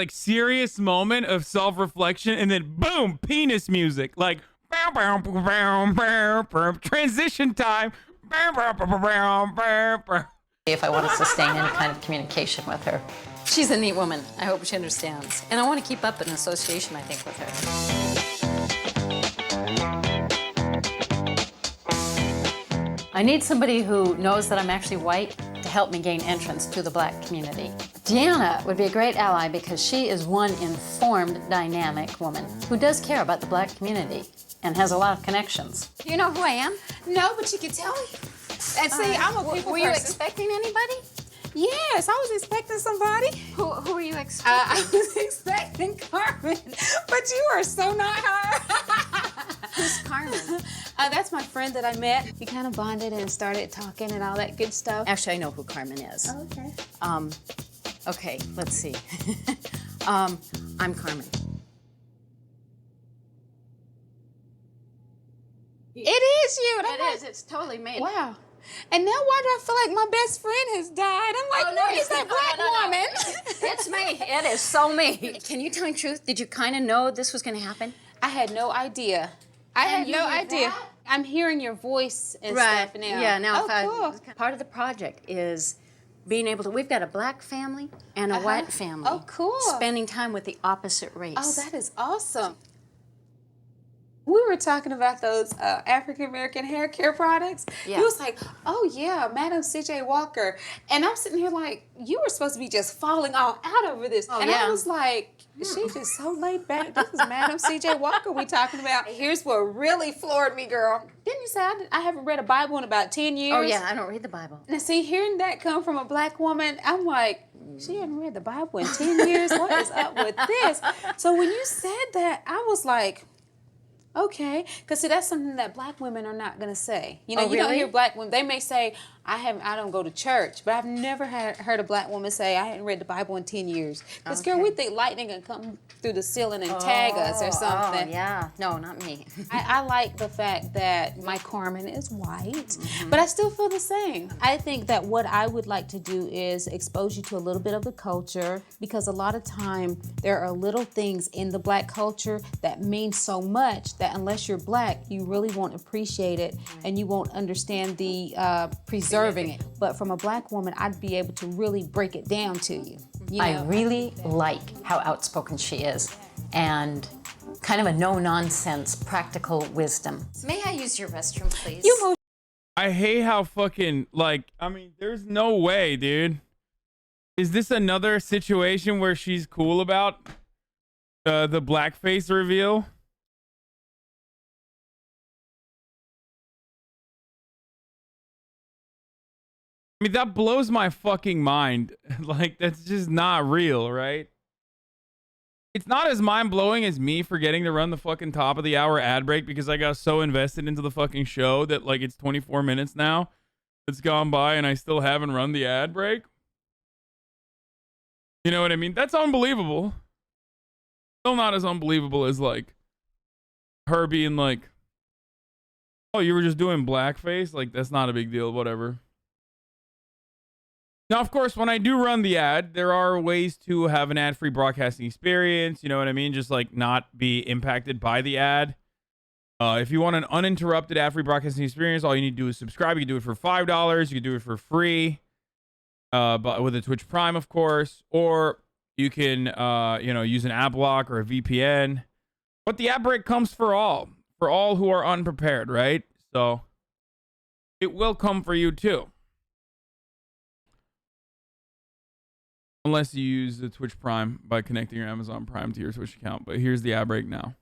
serious moment of self-reflection, and then boom, penis music. Like bow, bow, bow, bow, bow, transition time. Bow, bow, bow, bow, bow, bow. If I want to sustain any kind of communication with her. She's a neat woman. I hope she understands. And I want to keep up an association, I think, with her. I need somebody who knows that I'm actually white to help me gain entrance to the black community. Deanna would be a great ally because she is one informed, dynamic woman who does care about the black community and has a lot of connections. You know who I am? No, but you can tell me. And see, I'm a people Were you person. expecting anybody? Yes, I was expecting somebody. Who were you expecting? I was expecting Carmen, but you are so not her. Who's Carmen? That's my friend that I met. We kind of bonded and started talking and all that good stuff. Actually, I know who Carmen is. Oh, okay. Okay, let's see. I'm Carmen. It is you. And I'm It like, is. It's totally me. wow. And now why do I feel like my best friend has died? I'm like, where is that black woman? It's me. It is so me. Can you tell me the truth? Did you kind of know this was going to happen? I had no idea. I had you no knew idea. that? I'm hearing your voice and Right. stuff now. Yeah, now oh, cool. part of the project is being able to, we've got a black family and a white family. Oh, cool. Spending time with the opposite race. Oh, that is awesome. We were talking about those African American hair care products. Yeah. He was like, oh yeah, Madam C.J. Walker. And I'm sitting here like, you were supposed to be just falling all out over this. Oh, and yeah. I was like, she's just so laid back. This is Madam C.J. Walker we talking about. Here's what really floored me, girl. Didn't you say I haven't read a Bible in about 10 years? Oh, yeah, I don't read the Bible. Now, see, hearing that come from a black woman, I'm like, she hadn't read the Bible in 10 years? What is up with this? So when you said that, I was like, okay, because see, that's something that black women are not gonna say. You know, Oh, you don't really? hear black women. They may say, I don't go to church, but I've never heard a black woman say, I hadn't read the Bible in 10 years. Because girl, we think lightning can come through the ceiling and tag us or something. Oh, yeah. No, not me. I like the fact that my Carmen is white, but I still feel the same. I think that what I would like to do is expose you to a little bit of the culture, because a lot of time there are little things in the black culture that mean so much that unless you're black, you really won't appreciate it and you won't understand the preserving it. But from a black woman, I'd be able to really break it down to you. You I know? really like how outspoken she is and kind of a no-nonsense, practical wisdom. May I use your restroom, please? I hate how fucking, like, I mean, there's no way, dude. Is this another situation where she's cool about the blackface reveal? I mean, that blows my fucking mind. Like, that's just not real, right? It's not as mind-blowing as me forgetting to run the fucking top of the hour ad break because I got so invested into the fucking show that, like, it's 24 minutes now. that's gone by and I still haven't run the ad break. You know what I mean? That's unbelievable. Still not as unbelievable as like her being like, oh, you were just doing blackface? Like, that's not a big deal, whatever. Now, of course, when I do run the ad, there are ways to have an ad-free broadcasting experience. You know what I mean? Just like not be impacted by the ad. If you want an uninterrupted ad-free broadcasting experience, all you need to do is subscribe. You can do it for $5. You can do it for free, but with a Twitch Prime, of course. Or you can, use an ad block or a VPN. But the ad break comes for all who are unprepared, right? So it will come for you too. Unless you use the Twitch Prime by connecting your Amazon Prime to your Twitch account. But here's the ad break now.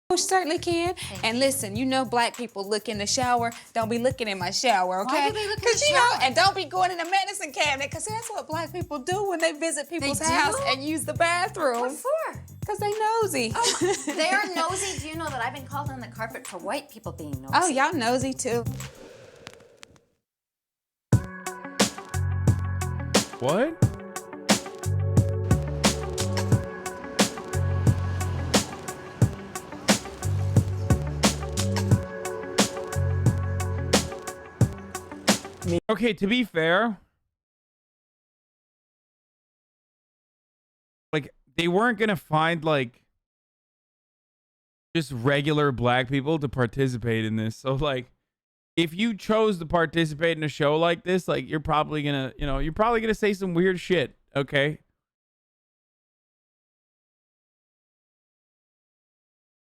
Most certainly can. And listen, you know black people look in the shower. Don't be looking in my shower, okay? Why do they look in the you know, shower? and don't be going in the medicine cabinet, because that's what black people do when they visit people's house and use the bathroom. What for? Because they nosy. Oh, they are nosy. Do you know that I've been called on the carpet for white people being nosy? Oh, y'all nosy too. What? Okay, to be fair, like, they weren't gonna find like just regular black people to participate in this. So like, if you chose to participate in a show like this, like, you're probably gonna, you're probably gonna say some weird shit, okay?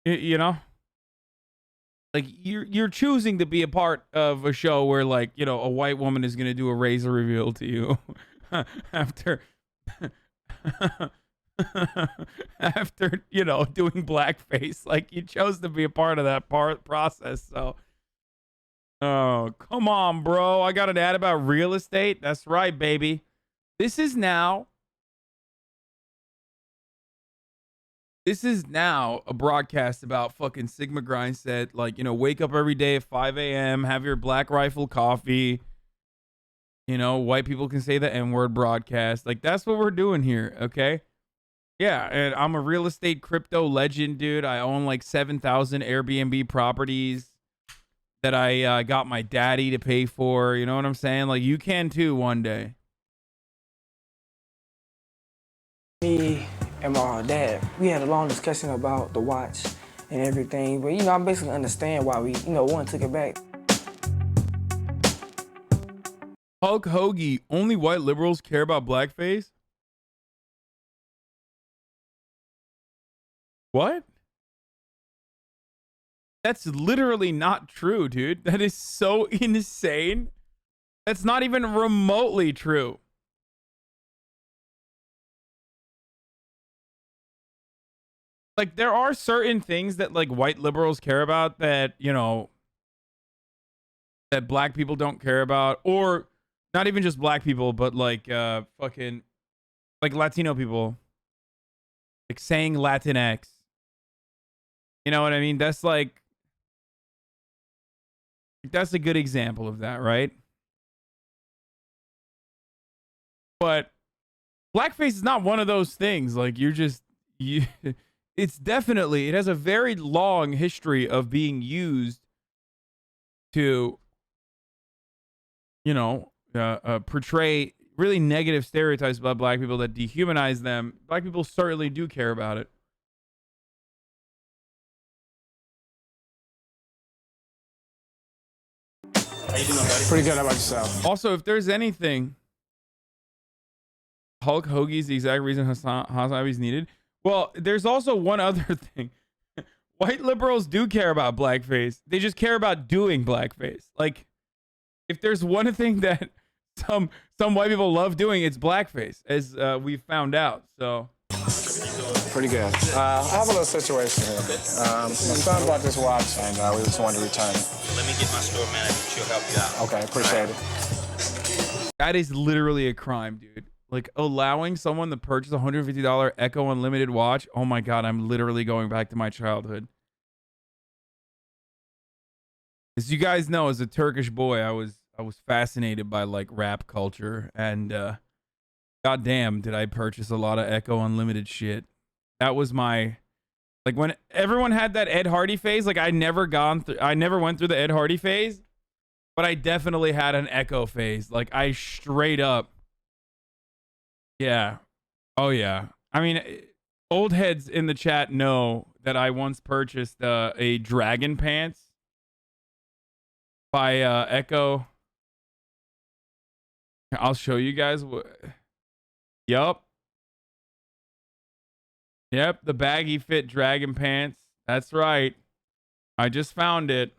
You know? Like, you're choosing to be a part of a show where, like, a white woman is gonna do a razor reveal to you after after, doing blackface. Like, you chose to be a part of that process, so. Oh, come on, bro. I got an ad about real estate. That's right, baby. This is now a broadcast about fucking Sigma Grind set. Like, wake up every day at 5 a.m., have your Black Rifle coffee. White people can say the N-word broadcast. Like, that's what we're doing here, okay? Yeah, and I'm a real estate crypto legend, dude. I own like 7,000 Airbnb properties that I got my daddy to pay for. You know what I'm saying? Like, you can too one day. Me and my dad, we had a long discussion about the watch and everything, but I basically understand why we, one took it back. Hulk Hoagie, only white liberals care about blackface? What? That's literally not true, dude. That is so insane. That's not even remotely true. Like, there are certain things that, like, white liberals care about that, that black people don't care about. Or not even just black people, but, like, fucking, like, Latino people. Like, saying Latinx. You know what I mean? That's, like, that's a good example of that, right? But blackface is not one of those things. Like, it has a very long history of being used to, portray really negative stereotypes about black people that dehumanize them. Black people certainly do care about it. How you doing, buddy? Pretty good. How about yourself? Also, if there's anything, Hulk Hoagie's the exact reason Hasanabi is needed. Well, there's also one other thing. White liberals do care about blackface. They just care about doing blackface. Like, if there's one thing that some white people love doing, it's blackface, as we've found out. So. Pretty good. I have a little situation here. My son bought this watch, and we just wanted to return it. Let me get my store manager. She'll help you out. Okay, appreciate it. That is literally a crime, dude. Like, allowing someone to purchase a $150 Echo Unlimited watch. Oh my God, I'm literally going back to my childhood. As you guys know, as a Turkish boy, I was fascinated by like rap culture, and goddamn, did I purchase a lot of Echo Unlimited shit. That was my, like, when everyone had that Ed Hardy phase. Like, I never went through the Ed Hardy phase, but I definitely had an Echo phase. Like, I straight up, yeah, oh yeah. I mean, old heads in the chat know that I once purchased a Dragon Pants by Echo. I'll show you guys what. Yup. Yep, the baggy fit Dragon Pants. That's right. I just found it.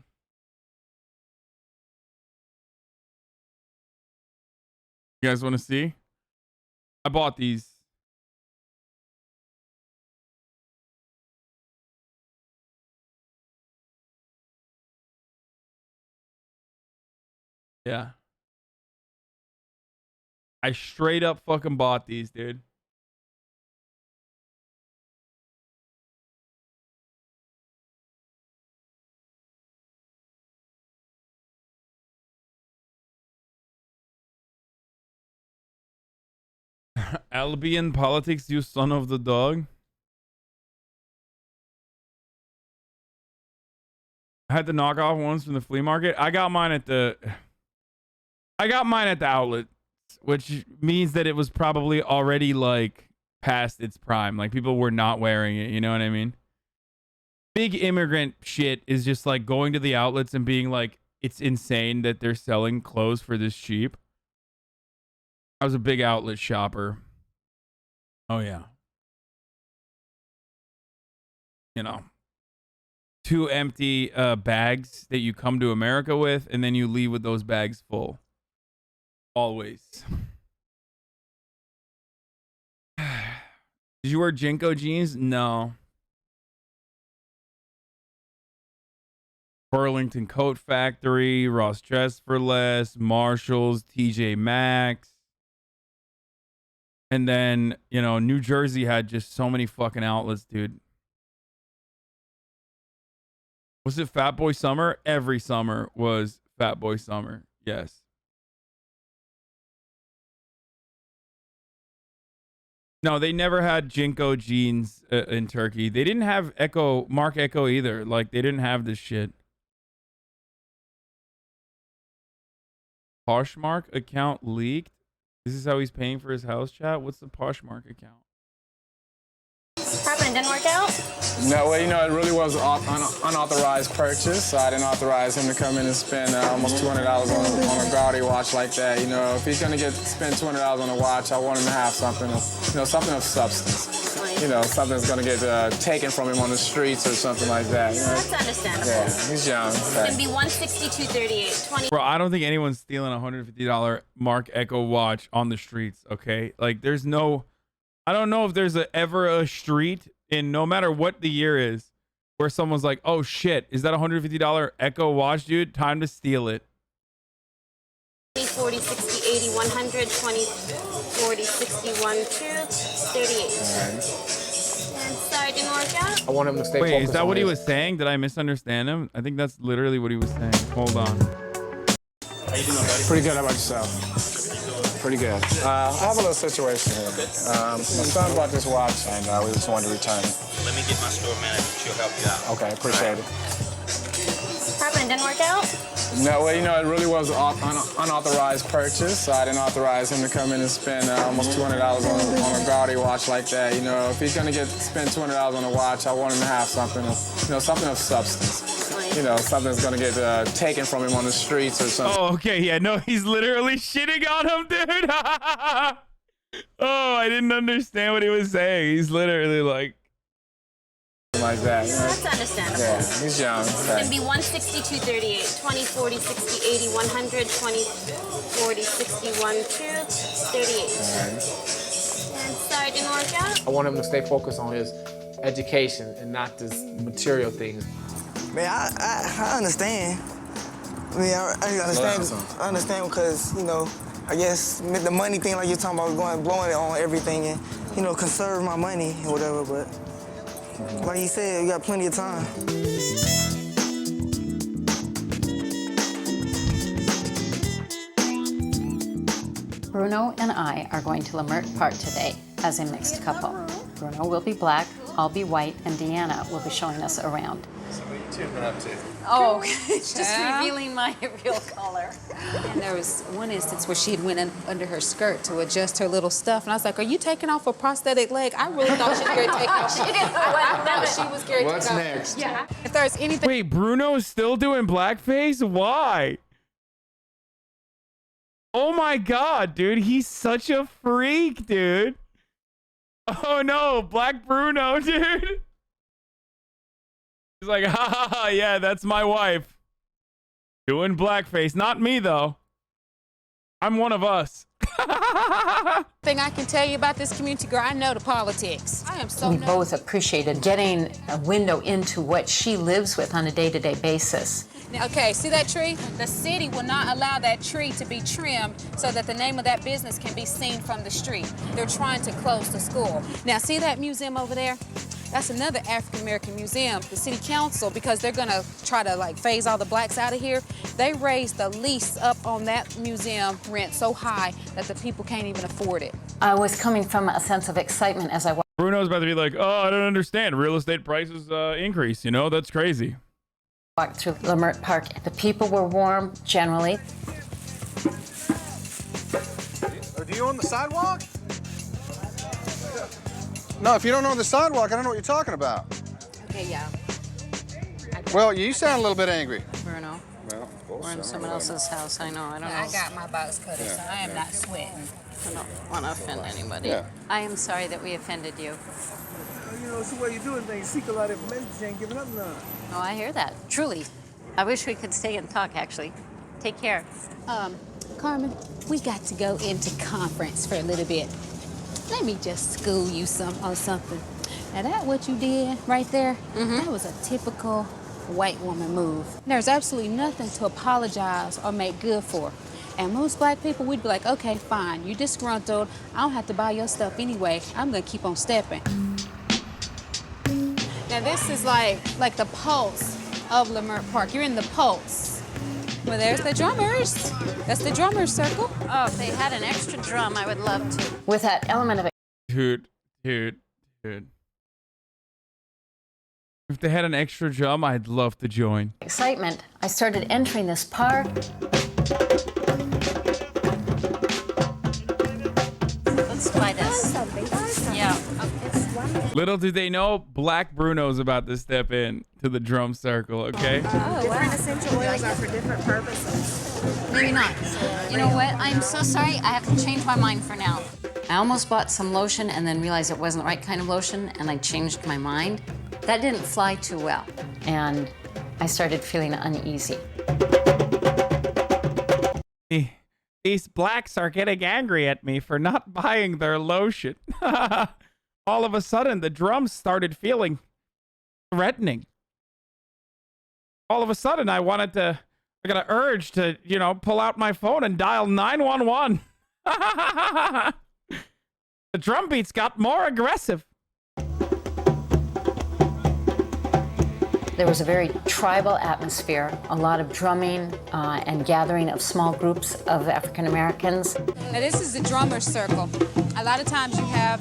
You guys want to see? I bought these. Yeah. I straight up fucking bought these, dude. Albion politics, you son of the dog. I had the knockoff ones from the flea market. I got mine at the outlet, which means that it was probably already like past its prime. Like people were not wearing it, you know what I mean? Big immigrant shit is just like going to the outlets and being like, it's insane that they're selling clothes for this cheap. I was a big outlet shopper. Oh yeah. You know, 2 empty bags that you come to America with, and then you leave with those bags full. Always. Did you wear Jinko jeans? No. Burlington Coat Factory, Ross Dress for Less, Marshalls, TJ Maxx. And then, you know, New Jersey had just so many fucking outlets, dude. Was it Fat Boy Summer? Every summer was Fat Boy Summer. Yes. No, they never had Jinko jeans in Turkey. They didn't have Mark Echo either. Like, they didn't have this shit. Poshmark account leaked? This is how he's paying for his house, chat? What's the Poshmark account? Happened, didn't work out? No, well, you know, it really was an unauthorized purchase. So I didn't authorize him to come in and spend almost $200 on a gaudy watch like that. You know, if he's gonna spend $200 on a watch, I want him to have something of substance. You know, something that's gonna get taken from him on the streets or something like that. You know? That's understandable. Yeah, he's young. It's gonna be $162.38. 20. Bro, I don't think anyone's stealing a $150 Mark Echo watch on the streets, okay? Like, there's no... I don't know if there's ever a street in, no matter what the year is, where someone's like, oh shit, is that a $150 Echo watch, dude? Time to steal it. 20, 40, 60, 80, 100, 20, 40, 61, 2, 38. And sorry, didn't work out. I want him to stay Wait, focused. is that on what he his- was saying? Did I misunderstand him? I think that's literally what he was saying. Hold on. How you doing, buddy? Pretty good. How about yourself? Pretty good. I have a little situation here. My son bought this watch, and we just wanted to return it. Let me get my store manager. She'll help you out. Okay, appreciate it. Happened, didn't work out? No, well, you know, it really was an unauthorized purchase. So I didn't authorize him to come in and spend almost $200 on a gaudy watch like that. You know, if he's gonna spend $200 on a watch, I want him to have something of substance. You know, something that's gonna get taken from him on the streets or something. Oh, okay. Yeah, no, he's literally shitting on him, dude. Oh, I didn't understand what he was saying. He's literally like that. You know? That's understandable. Yeah, he's young. It's Okay. gonna be $162.38. 20, 40, 60, 80, 100, 20, 40, 61, 2, 38. And sorry, didn't work out. I want him to stay focused on his education and not this material things. Man, I understand. I mean, I understand because, you know, I guess the money thing, like you're talking about, blowing it on everything and, you know, conserve my money or whatever, but like you said, we got plenty of time. Bruno and I are going to Lamert Park today as a mixed couple. Bruno will be black, I'll be white, and Deanna will be showing us around. So what you two been up to? Oh, it's just revealing my real color. And there was one instance where she had went under her skirt to adjust her little stuff, and I was like, "Are you taking off a prosthetic leg?" I really thought she was going to take off. She didn't know what No, she was going to What's take off. next? Yeah. If there's anything. Wait, Bruno's still doing blackface? Why? Oh my god, dude. He's such a freak, dude. Oh no, Black Bruno, dude. He's like, ha ha ha, yeah, that's my wife. Doing blackface. Not me, though. I'm one of us. Thing I can tell you about this community, girl, I know the politics. I am so We both appreciated getting a window into what she lives with on a day-to-day basis. Now, okay, see that tree? The city will not allow that tree to be trimmed so that the name of that business can be seen from the street. They're trying to close the school. Now, see that museum over there? That's another African-American museum. The city council, because they're gonna try to like phase all the blacks out of here, they raised the lease up on that museum rent so high that the people can't even afford it. I was coming from a sense of excitement as I walked. Bruno's about to be like, oh, I don't understand. Real estate prices increase, you know? That's crazy. Walked through Lamert Park. The people were warm generally. Do you own the sidewalk? No, if you don't own the sidewalk, I don't know what you're talking about. Okay, yeah. Well, you sound a little bit angry. Bruno, Well, of course. we're in someone else's house. I know. I don't know. I got my box cutter, so I am not sweating. I don't want to offend anybody. Yeah. I am sorry that we offended you. You know, it's the way you're doing things. Seek a lot of information, you ain't giving up none. Oh, I hear that. Truly. I wish we could stay and talk, actually. Take care. Carmen, we got to go into conference for a little bit. Let me just school you on something. Now that what you did right there, that was a typical white woman move. There's absolutely nothing to apologize or make good for. And most black people, we'd be like, okay, fine, you disgruntled. I don't have to buy your stuff anyway. I'm gonna keep on stepping. Now this is like the pulse of Lamert Park. You're in the pulse. Well, there's the drummers. That's the drummers circle. Oh, if they had an extra drum, I would love to. With that element of Dude. If they had an extra drum, I'd love to join. excitement, I started entering this park. Let's try this. Yeah. Little do they know, Black Bruno's about to step in to the drum circle, okay? Different essential oils are for different purposes. Maybe not. You know what? I'm so sorry. I have to change my mind for now. I almost bought some lotion and then realized it wasn't the right kind of lotion, and I changed my mind. That didn't fly too well. And I started feeling uneasy. These blacks are getting angry at me for not buying their lotion. All of a sudden, the drums started feeling threatening. All of a sudden, I got an urge to, pull out my phone and dial 911. The drum beats got more aggressive. There was a very tribal atmosphere, a lot of drumming and gathering of small groups of African Americans. Now this is the drummers circle. A lot of times you have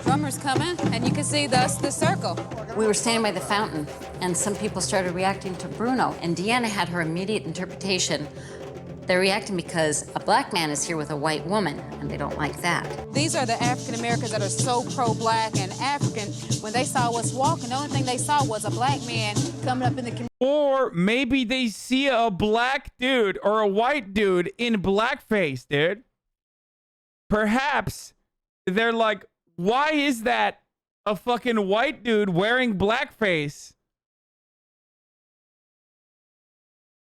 drummers coming, and you can see the circle. We were standing by the fountain, and some people started reacting to Bruno, and Deanna had her immediate interpretation. They're reacting because a black man is here with a white woman, and they don't like that. These are the African Americans that are so pro-black and African. When they saw us walking, the only thing they saw was a black man coming up in the community. Or maybe they see a black dude or a white dude in blackface, dude. Perhaps they're like, why is that a fucking white dude wearing blackface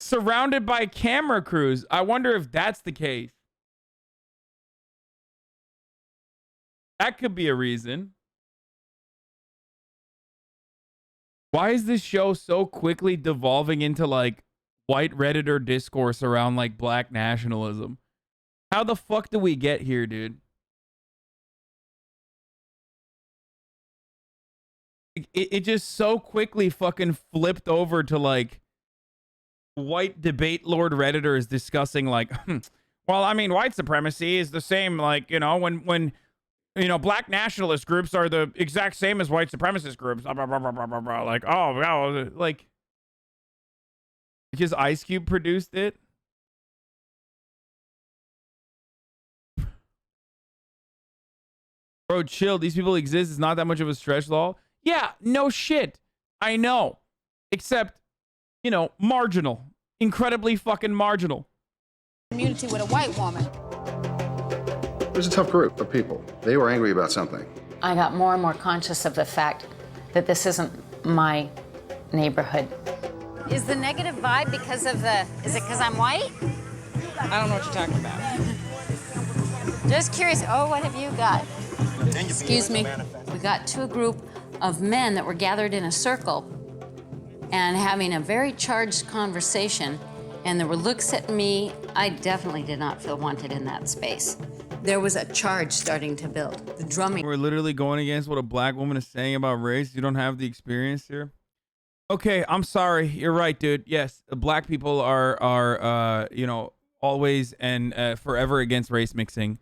surrounded by camera crews? I wonder if that's the case. That could be a reason. Why is this show so quickly devolving into like white Redditor discourse around like black nationalism? How the fuck do we get here, dude? It just so quickly fucking flipped over to like white debate lord Redditor is discussing like, Well, I mean, white supremacy is the same, like, you know, when you know, black nationalist groups are the exact same as white supremacist groups. Blah, blah, blah, blah, blah, blah. Like, oh, wow, like, because Ice Cube produced it. Bro, chill. These people exist. It's not that much of a stretch, lol. Yeah, no shit. I know. Except, you know, marginal. Incredibly fucking marginal. Community with a white woman. It was a tough group of people. They were angry about something. I got more and more conscious of the fact that this isn't my neighborhood. Is the negative vibe because of is it because I'm white? I don't know what you're talking about. Just curious. Oh, what have you got? Excuse me. We got to a group of men that were gathered in a circle and having a very charged conversation, and there were looks at me. I definitely did not feel wanted in that space. There was a charge starting to build. The drumming. We're literally going against what a black woman is saying about race. You don't have the experience here. Okay, I'm sorry. You're right, dude. Yes, black people are you know, always and forever against race mixing,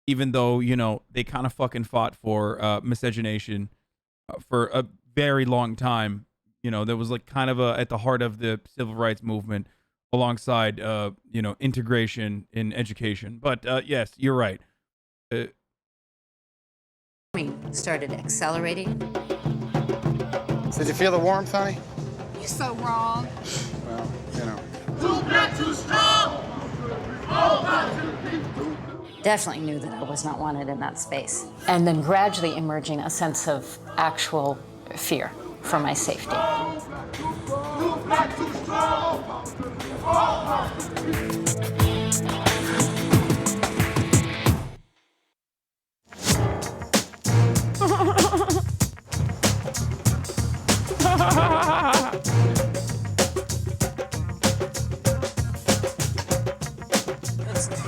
even though, you know, they kind of fucking fought for miscegenation for a very long time. You know, there was like kind of at the heart of the civil rights movement alongside, you know, integration in education. But yes, you're right. Started accelerating. Did you feel the warmth, honey? You're so wrong. Well, you know. Too strong. Definitely knew that I was not wanted in that space. And then gradually emerging a sense of actual fear for my safety.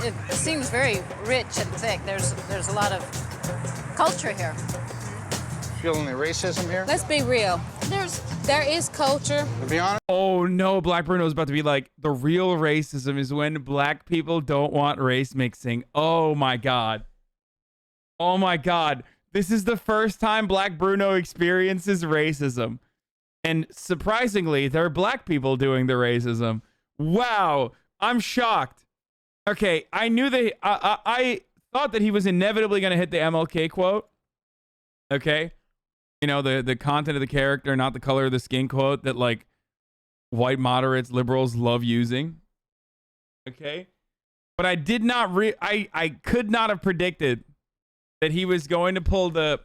It seems very rich and thick. There's a lot of culture here. Feeling the racism here? Let's be real. There is culture. To be honest. Oh no, Black Bruno's about to be like, the real racism is when black people don't want race mixing. Oh my god. Oh my god. This is the first time Black Bruno experiences racism. And surprisingly, there are black people doing the racism. Wow. I'm shocked. Okay, I knew that I thought that he was inevitably going to hit the MLK quote. Okay? You know, the content of the character, not the color of the skin quote that, like, white moderates, liberals love using. Okay? But I did not I could not have predicted that he was going to pull the,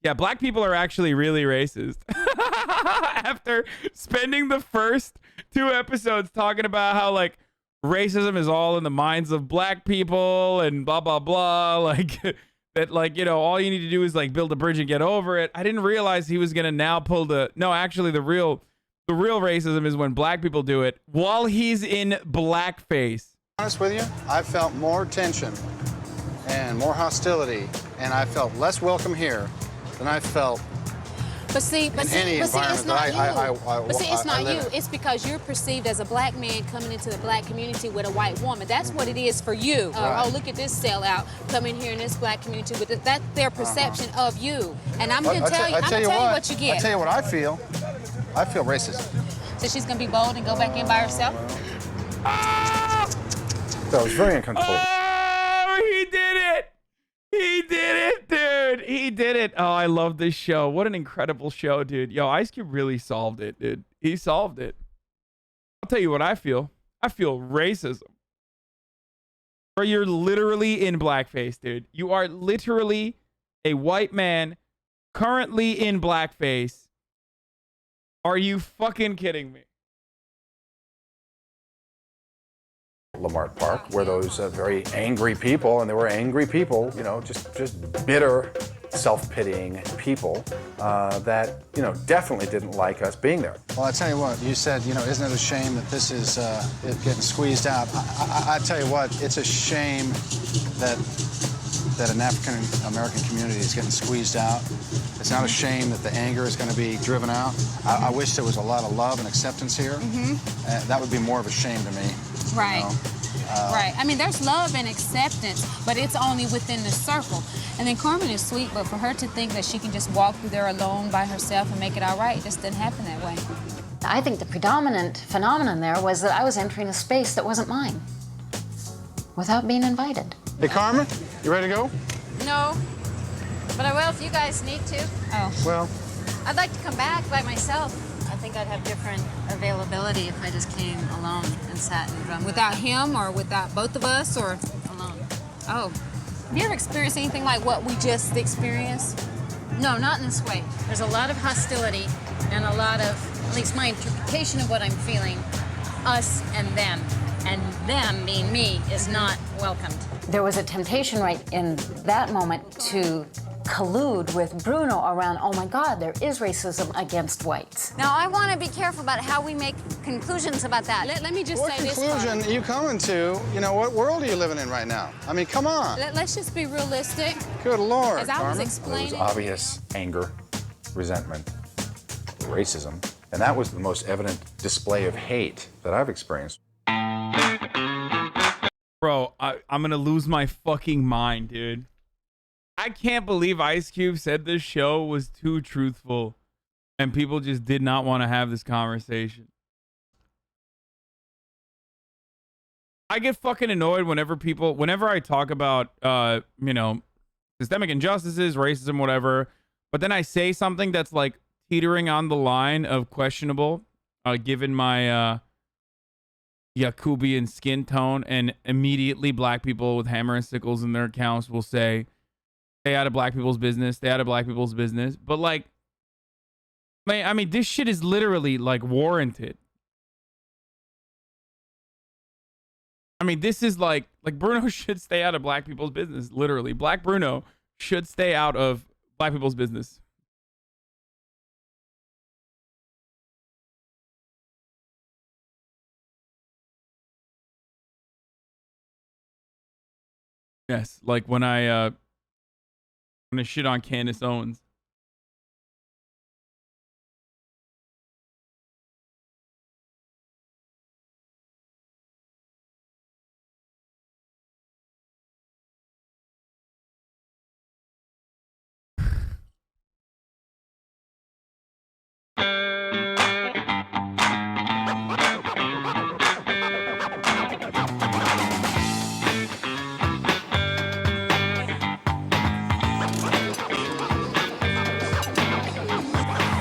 yeah, black people are actually really racist. After spending the first 2 episodes talking about how, like, racism is all in the minds of black people and blah, blah, blah. Like, that, like, you know, all you need to do is, like, build a bridge and get over it. I didn't realize he was going to now pull the, no, actually, the real racism is when black people do it while he's in blackface. Honest with you, I felt more tension and more hostility, and I felt less welcome here than I felt it's not you. It's because you're perceived as a black man coming into the black community with a white woman. That's what it is for you. Right. Oh, look at this sellout coming here in this black community with this. That's their perception of you. And I'm gonna tell you what you get. I'll tell you what I feel. I feel racist. So she's gonna be bold and go back in by herself? That was very uncomfortable. Oh, he did it! He did it, dude! He did it! Oh, I love this show. What an incredible show, dude. Yo, Ice Cube really solved it, dude. He solved it. I'll tell you what I feel. I feel racism. Or you're literally in blackface, dude. You are literally a white man currently in blackface. Are you fucking kidding me? Lamar Park were those very angry people, and they were angry people, you know, just bitter, self-pitying people that, you know, definitely didn't like us being there. Well, I tell you what, you said, you know, isn't it a shame that this is it getting squeezed out? I tell you what, it's a shame that an African-American community is getting squeezed out. It's not a shame that the anger is going to be driven out. I wish there was a lot of love and acceptance here. That would be more of a shame to me. Right. You know? Right. I mean, there's love and acceptance, but it's only within the circle. And then Carmen is sweet, but for her to think that she can just walk through there alone by herself and make it all right, it just didn't happen that way. I think the predominant phenomenon there was that I was entering a space that wasn't mine without being invited. Hey, Carmen, you ready to go? No, but I will if you guys need to. Oh. Well, I'd like to come back by myself. I think I'd have different availability if I just came alone and sat and drummed. Without him or without both of us or alone? Oh. Have you ever experienced anything like what we just experienced? No, not in this way. There's a lot of hostility and a lot of, at least my interpretation of what I'm feeling, us and them. And them, being me, is not welcomed. There was a temptation right in that moment to collude with Bruno around, oh my God, there is racism against whites. Now, I want to be careful about how we make conclusions about that. Let me just What say this conclusion part. are you coming to? You know, what world are you living in right now? I mean, come on. Let's just be realistic. Good Lord, As I was Carmen. explaining. There was obvious anger, resentment, racism, and that was the most evident display of hate that I've experienced. Bro, I'm gonna lose my fucking mind, dude. I can't believe Ice Cube said this show was too truthful and people just did not want to have this conversation. I get fucking annoyed whenever I talk about, you know, systemic injustices, racism, whatever, but then I say something that's like teetering on the line of questionable, given my, Yakubian skin tone, and immediately black people with hammer and sickles in their accounts will say, stay out of black people's business, stay out of black people's business. But like, man, I mean, this shit is literally like warranted. I mean, this is like Bruno should stay out of black people's business. Literally, Black Bruno should stay out of black people's business. Yes, like when I shit on Candace Owens.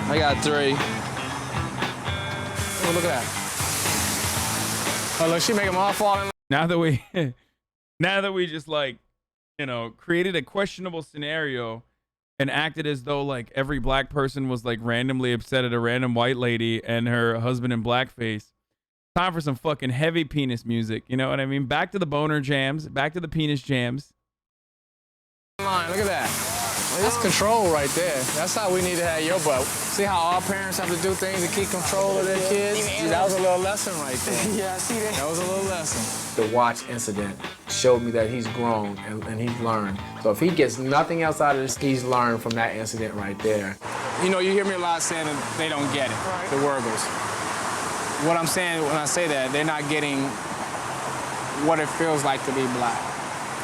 I got 3. Oh, look at that. Oh, look, she making them all fall in. Now that we just like, you know, created a questionable scenario and acted as though like every black person was like randomly upset at a random white lady and her husband in blackface. Time for some fucking heavy penis music. You know what I mean? Back to the boner jams. Back to the penis jams. Look at that. Well, that's control right there. That's how we need to have your butt. See how all parents have to do things to keep control of their kids? See, that was a little lesson right there. Yeah, I see that. That was a little lesson. The watch incident showed me that he's grown and he's learned. So if he gets nothing else out of this, he's learned from that incident right there. You know, you hear me a lot saying that they don't get it, the Wirgles. What I'm saying when I say that, they're not getting what it feels like to be black,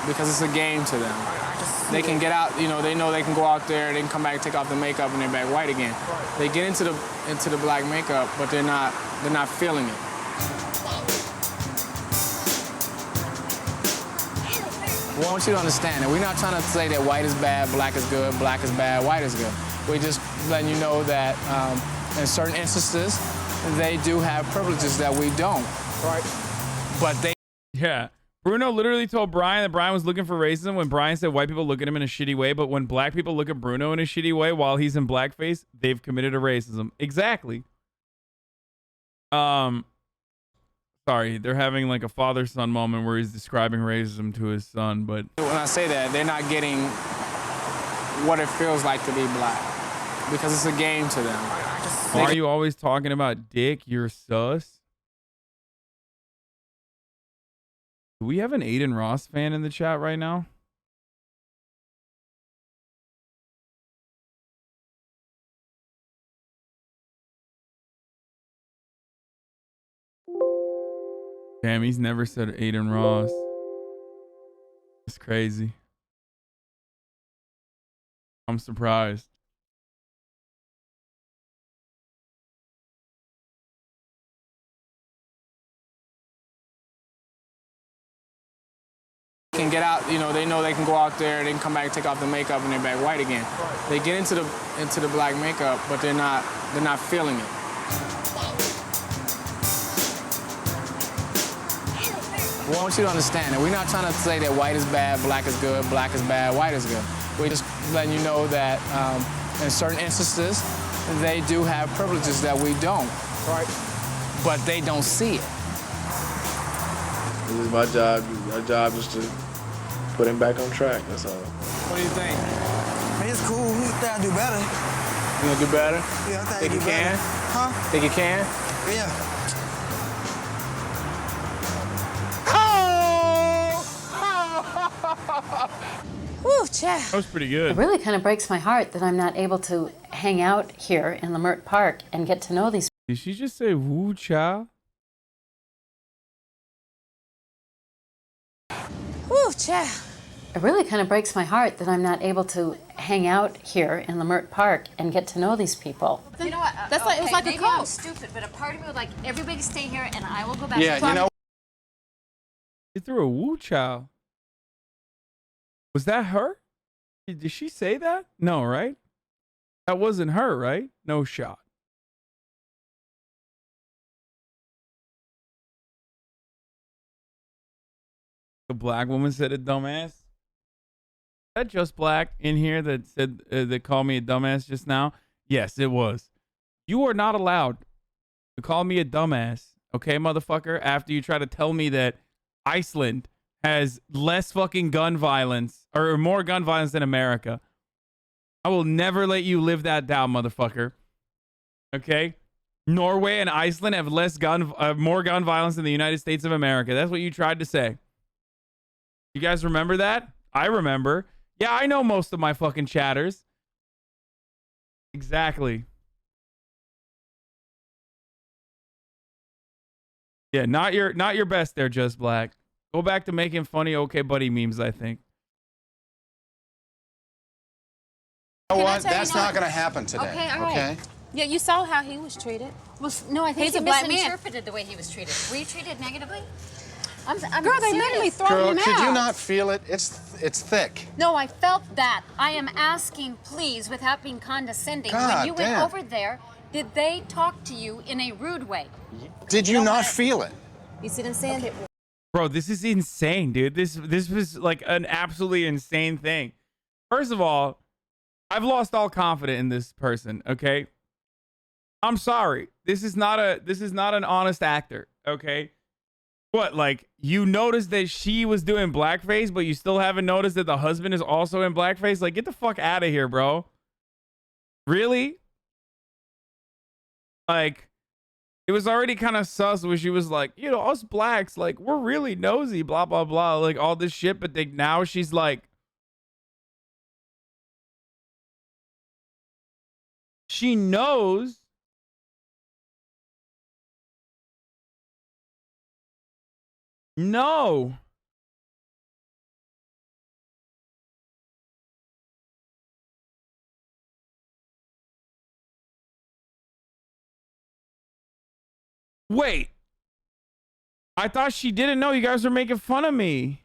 because it's a game to them. They can get out, you know they can go out there, they can come back, take off the makeup, and they're back white again. They get into the black makeup, but they're not feeling it. I want you to understand that we're not trying to say that white is bad, black is good, black is bad, white is good. We're just letting you know that in certain instances, they do have privileges that we don't. Right. But they... Yeah. Bruno literally told Brian that Brian was looking for racism when Brian said white people look at him in a shitty way, but when black people look at Bruno in a shitty way while he's in blackface, they've committed a racism. Exactly. Sorry, they're having like a father-son moment where he's describing racism to his son, but... When I say that, they're not getting what it feels like to be black, because it's a game to them. Why are you always talking about dick? You're sus. Do we have an Aiden Ross fan in the chat right now? Damn, he's never said Aiden Ross. It's crazy. I'm surprised. Can get out, you know, they know they can go out there, they can come back, take off the makeup, and they're back white again. They get into the black makeup, but they're not feeling it. We want you to understand that we're not trying to say that white is bad, black is good, black is bad, white is good. We're just letting you know that in certain instances, they do have privileges that we don't, right? But they don't see it. This is my job. My job is to put him back on track, that's all. What do you think? It's cool. We think I do better. You gonna do better? Yeah, I think you do can? better. Huh? Think you can? Yeah. Whew, child. That was pretty It good. really kind of breaks my heart that I'm not able to hang out here in Lamert Park and get to know these. Did she just say woo cha? Whew, child. It really kind of breaks my heart that I'm not able to hang out here in Lamert Park and get to know these people. You know what? That's like- it was like a maybe I'm cult. stupid, but a part of me would like everybody stay here, and I will go back. Yeah, to you know. She threw a woo chow. Was that her? Did she say that? No, right? That wasn't her, right? No shot. The black woman said a dumbass. Is that just black in here that said that called me a dumbass just now? Yes, it was. You are not allowed to call me a dumbass, okay, motherfucker, after you try to tell me that Iceland has less fucking gun violence or more gun violence than America. I will never let you live that down, motherfucker. Okay? Norway and Iceland have more gun violence than the United States of America. That's what you tried to say. You guys remember that? I remember. Yeah, I know most of my fucking chatters. Exactly. Yeah, not your best there, Just Black. Go back to making funny okay buddy memes, I think. You know Can I what? tell you That's something? not going to happen today. Okay, all right. Okay? Yeah, you saw how he was treated. Well, no, I think He's he a black man. misinterpreted the way he was treated. Were you treated negatively? I'm Girl, they serious. literally throw Girl, him could out. you not feel it? It's thick. No, I felt that. I am asking, please, without being condescending. God when you damn. went over there, did they talk to you in a rude way? Did you not feel it? You see what I'm saying? Bro, this is insane, dude. This was like an absolutely insane thing. First of all, I've lost all confidence in this person, okay? I'm sorry. This is not an honest actor, okay? What, like, you noticed that she was doing blackface, but you still haven't noticed that the husband is also in blackface? Like, get the fuck out of here, bro. Really? Like, it was already kind of sus when she was like, you know, us blacks, like, we're really nosy, blah, blah, blah, like, all this shit. But now she's like, she knows. No. Wait. I thought she didn't know. You guys were making fun of me.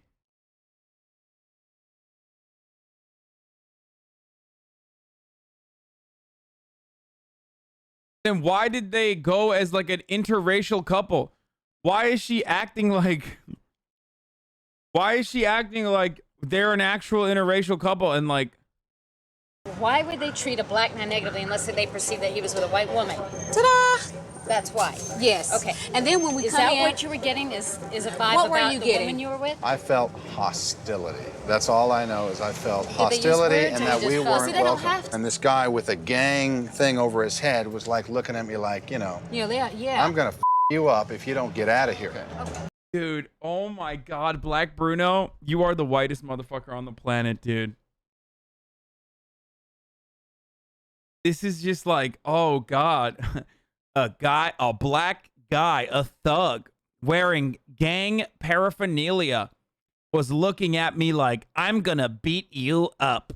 Then why did they go as like an interracial couple? Why is she acting like they're an actual interracial couple and like Why would they treat a black man negatively unless they perceive that he was with a white woman? Ta-da! That's why. Yes. Okay. And then when we is come that in, what you were getting? Is a vibe What about were you the getting? woman you were with? I felt hostility. That's all I know is I felt Did they use hostility words and or that you we just felt- weren't See, they don't welcome. have to- And this guy with a gang thing over his head was like looking at me like, you know, yeah. I'm going to you up if you don't get out of here. Dude, oh my God, Black Bruno, you are the whitest motherfucker on the planet, dude. This is just like, oh God, a black guy, a thug wearing gang paraphernalia was looking at me like, I'm gonna beat you up.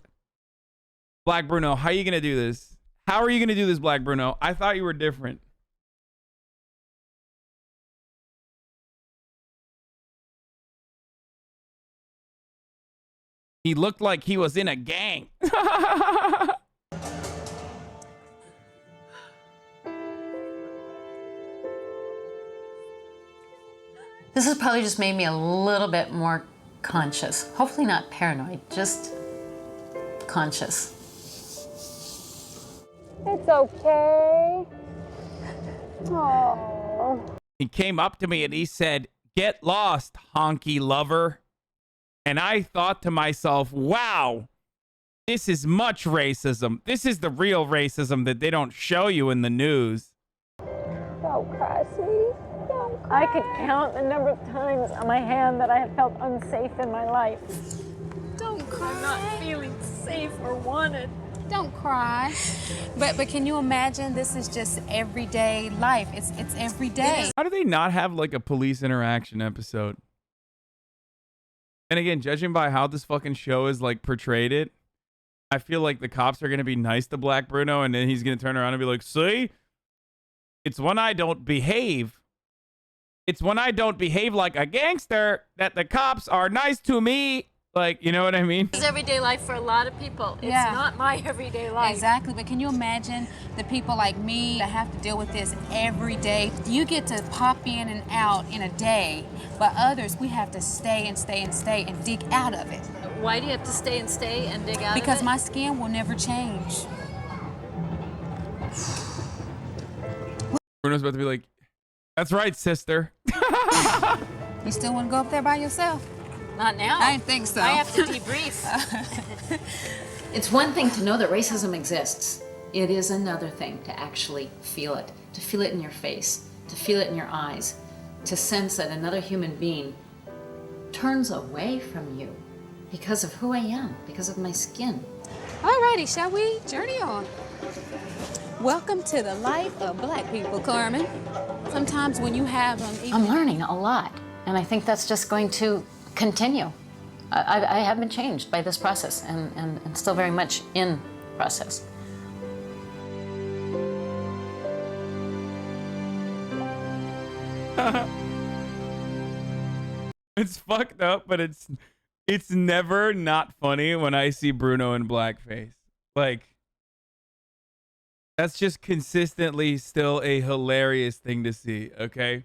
Black Bruno, how are you gonna do this? How are you gonna do this, Black Bruno? I thought you were different. He looked like he was in a gang. This has probably just made me a little bit more conscious. Hopefully not paranoid, just conscious. It's okay. Oh. He came up to me and he said, "Get lost, honky lover." And I thought to myself, wow, this is much racism. This is the real racism that they don't show you in the news. Don't cry, sweetie. Don't cry. I could count the number of times on my hand that I have felt unsafe in my life. Don't cry. I'm not feeling safe or wanted. Don't cry. But can you imagine, this is just everyday life. It's every day. How do they not have like a police interaction episode? And again, judging by how this fucking show is like portrayed it, I feel like the cops are going to be nice to Black Bruno and then he's going to turn around and be like, see, it's when I don't behave. It's when I don't behave like a gangster that the cops are nice to me. Like, you know what I mean? It's everyday life for a lot of people. It's not my everyday life. Exactly, but can you imagine the people like me that have to deal with this every day? You get to pop in and out in a day, but others, we have to stay and stay and stay and dig out of it. Why do you have to stay and dig out of it? Because my skin will never change. Bruno's about to be like, that's right, sister. You still want to go up there by yourself? Not now. I didn't think so. I have to debrief. It's one thing to know that racism exists. It is another thing to actually feel it, to feel it in your face, to feel it in your eyes, to sense that another human being turns away from you because of who I am, because of my skin. Alrighty, shall we journey on? Welcome to the life of Black people, Carmen. Sometimes when you have I'm learning a lot, and I think that's just going to continue. I have been changed by this process and still very much in process. It's fucked up, but it's never not funny when I see Bruno in blackface. Like, that's just consistently still a hilarious thing to see, okay?